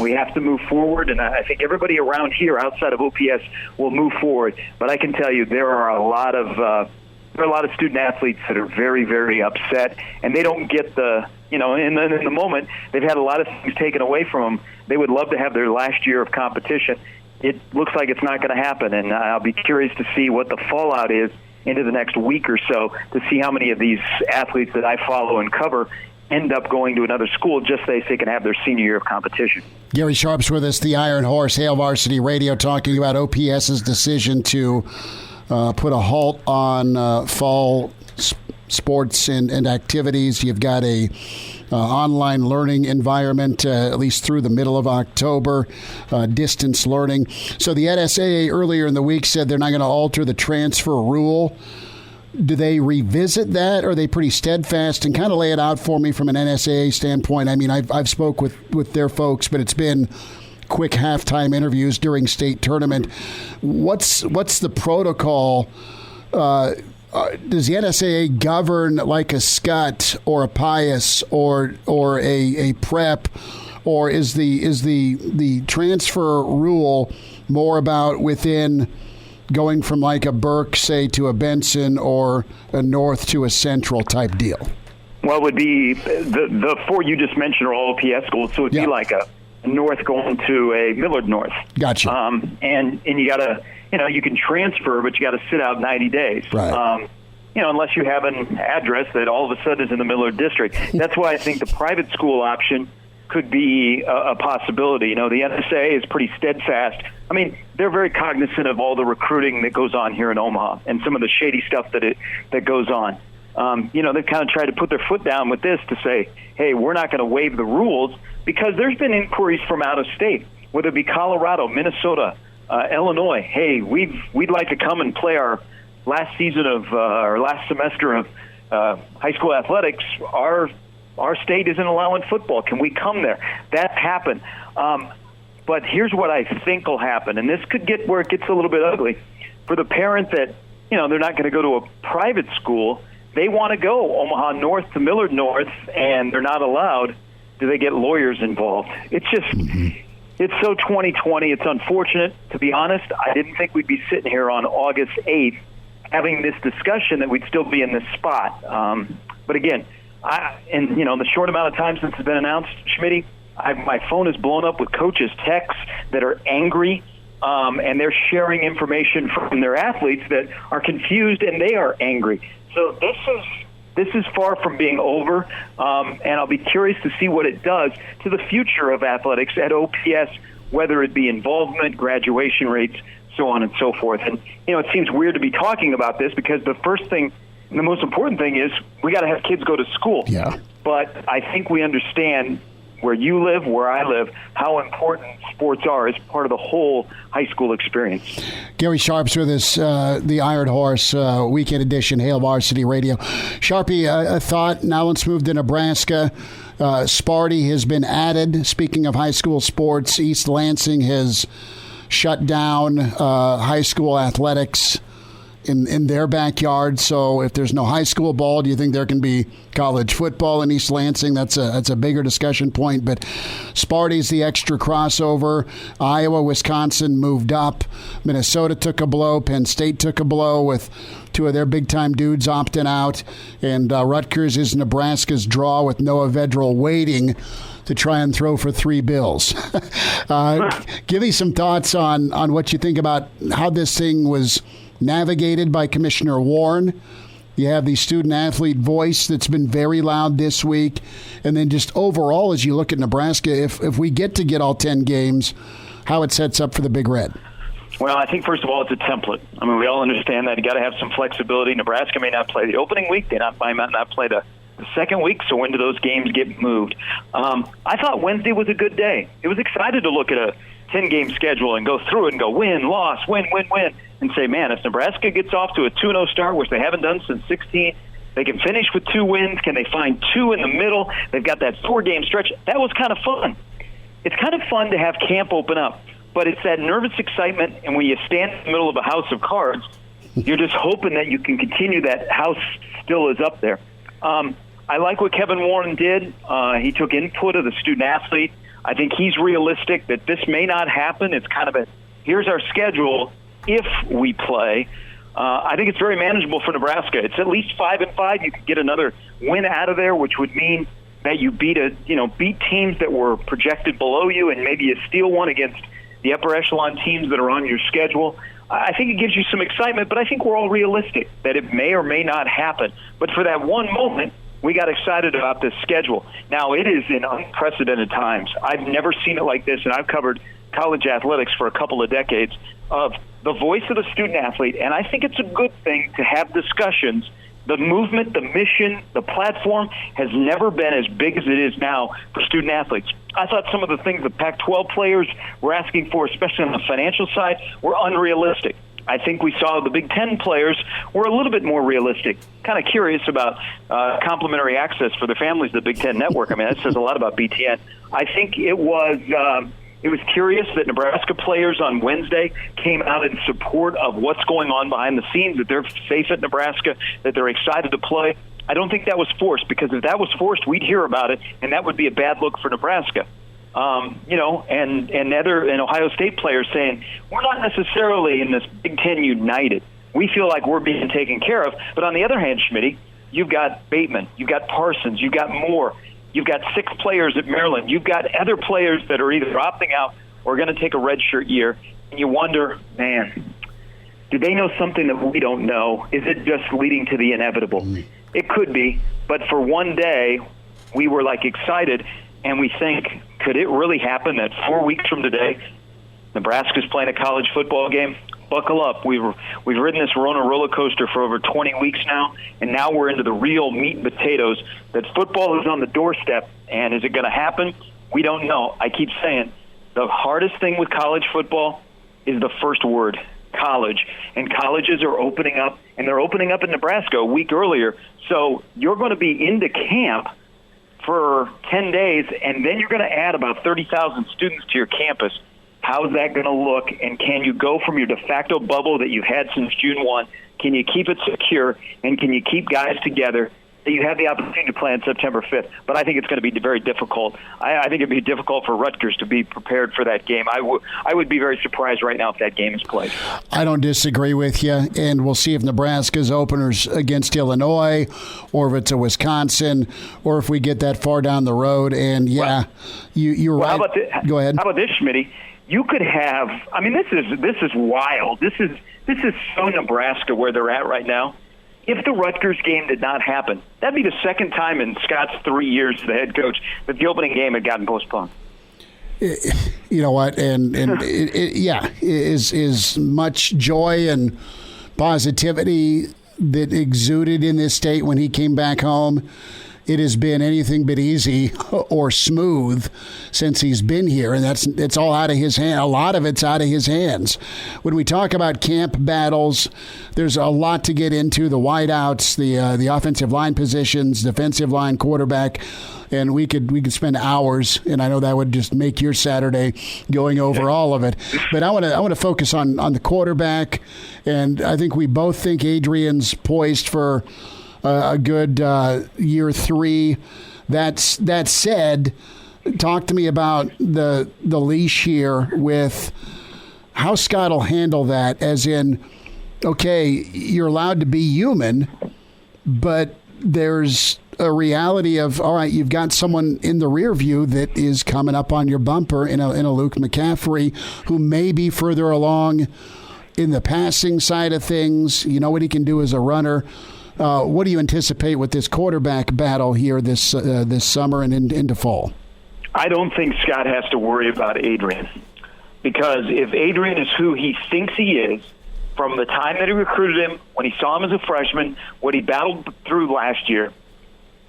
we have to move forward. And I think everybody around here outside of OPS will move forward. But I can tell you there are a lot of student athletes that are very, very upset, and they don't get in the moment, they've had a lot of things taken away from them. They would love to have their last year of competition. It looks like it's not going to happen, and I'll be curious to see what the fallout is into the next week or so to see how many of these athletes that I follow and cover end up going to another school just so they can have their senior year of competition. Gary Sharp's with us, the Iron Horse, Hail Varsity Radio, talking about OPS's decision to put a halt on fall sports and activities. You've got a online learning environment at least through the middle of October, distance learning. So the NSAA earlier in the week said they're not going to alter the transfer rule. Do they revisit that, or are they pretty steadfast? And kind of lay it out for me from an NSAA standpoint. I mean, I've spoke with their folks, but it's been quick halftime interviews during state tournament. What's the protocol? Does the NSAA govern like a Scott or a Pius or a Prep, or is the transfer rule more about within going from like a Burke, say, to a Benson, or a North to a Central type deal? Well, it would be the four you just mentioned are all OPS schools, so it'd be like a North going to a Millard North. Gotcha. And you got to, you can transfer, but you got to sit out 90 days. Right. Unless you have an address that all of a sudden is in the Millard district. That's why I think the private school option could be a possibility. The NSA is pretty steadfast. I mean, they're very cognizant of all the recruiting that goes on here in Omaha and some of the shady stuff that goes on. They've kind of tried to put their foot down with this to say, hey, we're not going to waive the rules, because there's been inquiries from out of state, whether it be Colorado, Minnesota, Illinois. Hey, we'd like to come and play our last season of our last semester of high school athletics. Our state isn't allowing football. Can we come there? That's happened. But here's what I think will happen, and this could get where it gets a little bit ugly. For the parent that, they're not going to go to a private school, they want to go Omaha North to Millard North, and they're not allowed. Do they get lawyers involved? It's just, it's so 2020. It's unfortunate. To be honest, I didn't think we'd be sitting here on August 8th having this discussion, that we'd still be in this spot. But again, the short amount of time since it's been announced, Schmitty, my phone is blown up with coaches' texts that are angry, and they're sharing information from their athletes that are confused, and they are angry. So this is far from being over, and I'll be curious to see what it does to the future of athletics at OPS, whether it be involvement, graduation rates, so on and so forth. And, it seems weird to be talking about this, because the first thing, the most important thing is we got to have kids go to school. Yeah. But I think we understand, where you live, where I live, how important sports are as part of the whole high school experience. Gary Sharp's with us, the Iron Horse Weekend Edition, Hail Varsity Radio. Sharpie, a thought. Now let's move to Nebraska. Sparty has been added. Speaking of high school sports, East Lansing has shut down high school athletics in their backyard. So if there's no high school ball, do you think there can be college football in East Lansing? That's a bigger discussion point. But Sparty's the extra crossover. Iowa, Wisconsin moved up. Minnesota took a blow. Penn State took a blow with two of their big-time dudes opting out. And Rutgers is Nebraska's draw, with Noah Vedral waiting to try and throw for 3 bills. Give me some thoughts on what you think about how this thing was navigated by Commissioner Warren. You have the student-athlete voice that's been very loud this week. And then just overall, as you look at Nebraska, if we get all 10 games, how it sets up for the Big Red. Well, I think, first of all, it's a template. I mean, we all understand that. You got to have some flexibility. Nebraska may not play the opening week. They might not play the second week, so when do those games get moved? I thought Wednesday was a good day. It was excited to look at a 10-game schedule and go through it and go win, loss, win, and say, man, if Nebraska gets off to a 2-0 start, which they haven't done since 16, they can finish with 2 wins. Can they find 2 in the middle? They've got that 4-game stretch. That was kind of fun. It's kind of fun to have camp open up, but it's that nervous excitement, and when you stand in the middle of a house of cards, you're just hoping that you can continue that house still is up there. I like what Kevin Warren did. He took input of the student-athlete. I think he's realistic that this may not happen. It's kind of here's our schedule if we play. I think it's very manageable for Nebraska. It's at least 5-5. You could get another win out of there, which would mean that you beat teams that were projected below you, and maybe you steal one against the upper echelon teams that are on your schedule. I think it gives you some excitement, but I think we're all realistic that it may or may not happen. But for that one moment, we got excited about this schedule. Now, it is in unprecedented times. I've never seen it like this, and I've covered college athletics for a couple of decades, of the voice of the student-athlete, and I think it's a good thing to have discussions. The movement, the mission, the platform has never been as big as it is now for student-athletes. I thought some of the things the Pac-12 players were asking for, especially on the financial side, were unrealistic. I think we saw the Big Ten players were a little bit more realistic, kind of curious about complimentary access for the families of the Big Ten network. I mean, that says a lot about BTN. I think it was curious that Nebraska players on Wednesday came out in support of what's going on behind the scenes, that they're safe at Nebraska, that they're excited to play. I don't think that was forced, because if that was forced, we'd hear about it, and that would be a bad look for Nebraska. And Ohio State players saying, we're not necessarily in this Big Ten united. We feel like we're being taken care of. But on the other hand, Schmitty, you've got Bateman, you've got Parsons, you've got Moore, you've got 6 players at Maryland, you've got other players that are either opting out or going to take a redshirt year. And you wonder, man, do they know something that we don't know? Is it just leading to the inevitable? It could be, but for one day, we were excited. and we think, could it really happen that 4 weeks from today, Nebraska's playing a college football game? Buckle up. We've ridden this Rona roller coaster for over 20 weeks now, and now we're into the real meat and potatoes that football is on the doorstep. And is it going to happen? We don't know. I keep saying the hardest thing with college football is the first word, college. And colleges are opening up, and they're opening up in Nebraska a week earlier. So you're going to be into camp for 10 days, and then you're going to add about 30,000 students to your campus. How's that going to look, and can you go from your de facto bubble that you've had since June 1? Can you keep it secure, and can you keep guys together that you have the opportunity to play on September 5th? But I think it's going to be very difficult. I think it'd be difficult for Rutgers to be prepared for that game. I would be very surprised right now if that game is played. I don't disagree with you, and we'll see if Nebraska's openers against Illinois, or if it's a Wisconsin, or if we get that far down the road. And, you're right. Go ahead. How about this, Schmitty? You could have. I mean, this is wild. This is so Nebraska where they're at right now. If the Rutgers game did not happen, that'd be the second time in Scott's 3 years as the head coach that the opening game had gotten postponed. You know what? And is much joy and positivity that exuded in this state when he came back home. It has been anything but easy or smooth since he's been here, and it's all out of his hand. A lot of it's out of his hands. When we talk about camp battles, there's a lot to get into: the wideouts, the offensive line positions, defensive line, quarterback, and we could spend hours. And I know that would just make your Saturday going over all of it. But I want to focus on the quarterback, and I think we both think Adrian's poised for a good year 3. That said, talk to me about the leash here with how Scott will handle that, as in, okay, you're allowed to be human, but there's a reality of, all right, you've got someone in the rear view that is coming up on your bumper in a Luke McCaffrey, who may be further along in the passing side of things. You know what he can do as a runner. What do you anticipate with this quarterback battle here this summer and into fall? I don't think Scott has to worry about Adrian, because if Adrian is who he thinks he is, from the time that he recruited him, when he saw him as a freshman, what he battled through last year,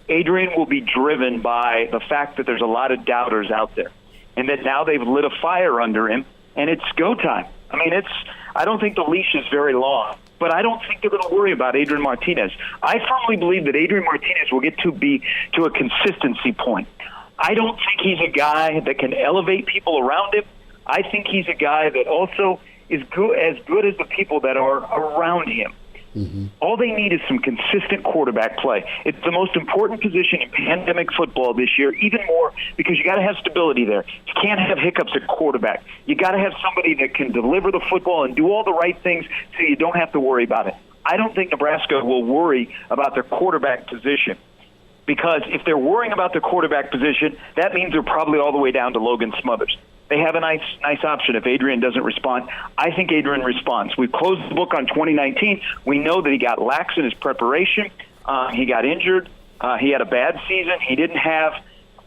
Adrian will be driven by the fact that there's a lot of doubters out there, and that now they've lit a fire under him, and it's go time. I mean, I don't think the leash is very long. But I don't think they're going to worry about Adrian Martinez. I firmly believe that Adrian Martinez will get to a consistency point. I don't think he's a guy that can elevate people around him. I think he's a guy that also is as good as the people that are around him. Mm-hmm. All they need is some consistent quarterback play. It's the most important position in pandemic football this year, even more because you got to have stability there. You can't have hiccups at quarterback. You got to have somebody that can deliver the football and do all the right things so you don't have to worry about it. I don't think Nebraska will worry about their quarterback position, because if they're worrying about their quarterback position, that means they're probably all the way down to Logan Smothers. They have a nice option if Adrian doesn't respond. I think Adrian responds. We've closed the book on 2019. We know that he got lax in his preparation. He got injured. He had a bad season. He didn't have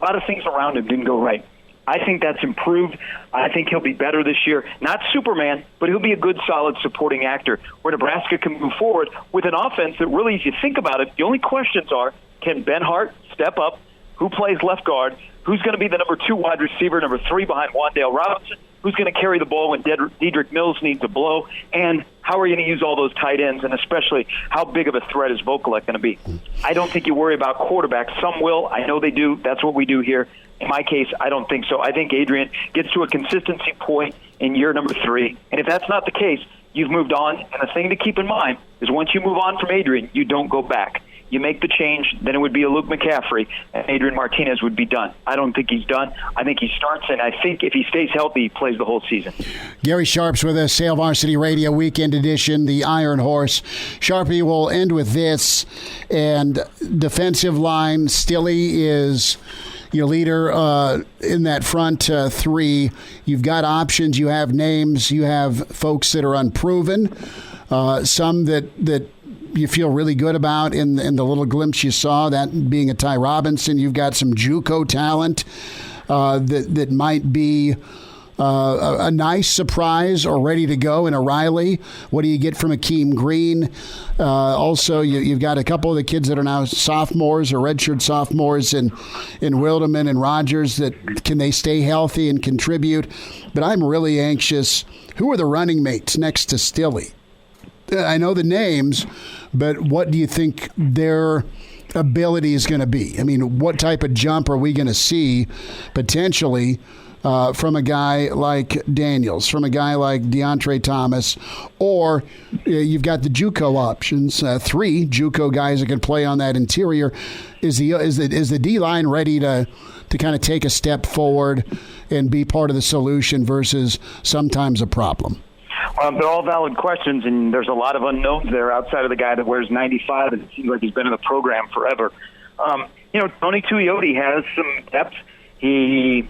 a lot of things around him didn't go right. I think that's improved. I think he'll be better this year. Not Superman, but he'll be a good, solid supporting actor where Nebraska can move forward with an offense that really, if you think about it, the only questions are, can Ben Hart step up? Who plays left guard? Who's going to be the number 2 wide receiver, number 3 behind Wan'Dale Robinson? Who's going to carry the ball when Dedrick Mills needs a blow? And how are you going to use all those tight ends? And especially, how big of a threat is Vokolek going to be? I don't think you worry about quarterbacks. Some will. I know they do. That's what we do here. In my case, I don't think so. I think Adrian gets to a consistency point in year number 3. And if that's not the case, you've moved on. And the thing to keep in mind is once you move on from Adrian, you don't go back. You make the change, then it would be a Luke McCaffrey, and Adrian Martinez would be done. I don't think he's done. I think he starts, and I think if he stays healthy, he plays the whole season. Gary Sharp's with us, Hail Varsity Radio Weekend Edition, the Iron Horse. Sharpie, will end with this, and defensive line, Stille is your leader in that front 3. You've got options, you have names, you have folks that are unproven, some that you feel really good about in the little glimpse you saw, that being a Ty Robinson. You've got some JUCO talent that might be a nice surprise or ready to go in O'Reilly. What do you get from Akeem Green? Also, you've got a couple of the kids that are now sophomores or redshirt sophomores in Wilderman and Rogers. That can they stay healthy and contribute? But I'm really anxious. Who are the running mates next to Stille? I know the names, but what do you think their ability is going to be? I mean, what type of jump are we going to see potentially from a guy like Daniels, from a guy like DeAndre Thomas, or you've got the JUCO options, 3 JUCO guys that can play on that interior. Is the D-line ready to kind of take a step forward and be part of the solution versus sometimes a problem? They're all valid questions, and there's a lot of unknowns there outside of the guy that wears 95, and it seems like he's been in the program forever. Tony Tuioti has some depth. He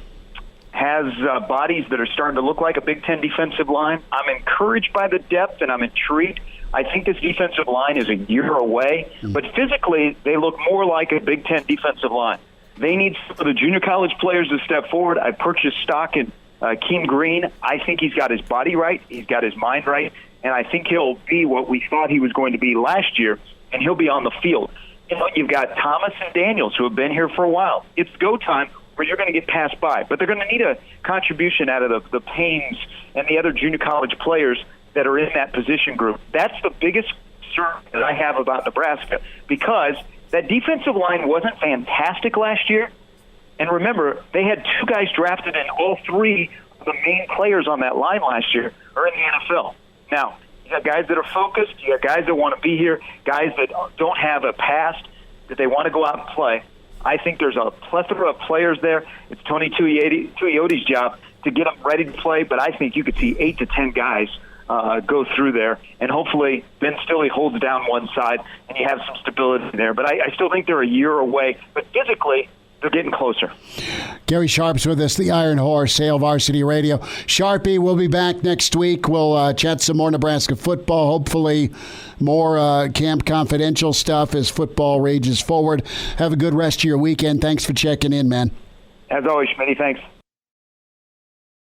has bodies that are starting to look like a Big Ten defensive line. I'm encouraged by the depth, and I'm intrigued. I think this defensive line is a year away, but physically they look more like a Big Ten defensive line. They need some of the junior college players to step forward. I purchased stock in Akeem Green. I think he's got his body right. He's got his mind right. And I think he'll be what we thought he was going to be last year, and he'll be on the field. You've got Thomas and Daniels, who have been here for a while. It's go time where you're going to get passed by. But they're going to need a contribution out of the Paynes and the other junior college players that are in that position group. That's the biggest concern that I have about Nebraska, because that defensive line wasn't fantastic last year. And remember, they had 2 guys drafted, and all 3 of the main players on that line last year are in the NFL. Now, you got guys that are focused. You got guys that want to be here, guys that don't have a past, that they want to go out and play. I think there's a plethora of players there. It's Tony Tuioti's job to get them ready to play, but I think you could see 8 to 10 guys go through there, and hopefully Ben Stille holds down one side, and you have some stability there. But I still think they're a year away, but physically they're getting closer. Gary Sharp's with us, the Iron Horse, Hail Varsity Radio. Sharpie, we'll be back next week. We'll chat some more Nebraska football, hopefully more Camp Confidential stuff as football rages forward. Have a good rest of your weekend. Thanks for checking in, man. As always, Schmitty, thanks.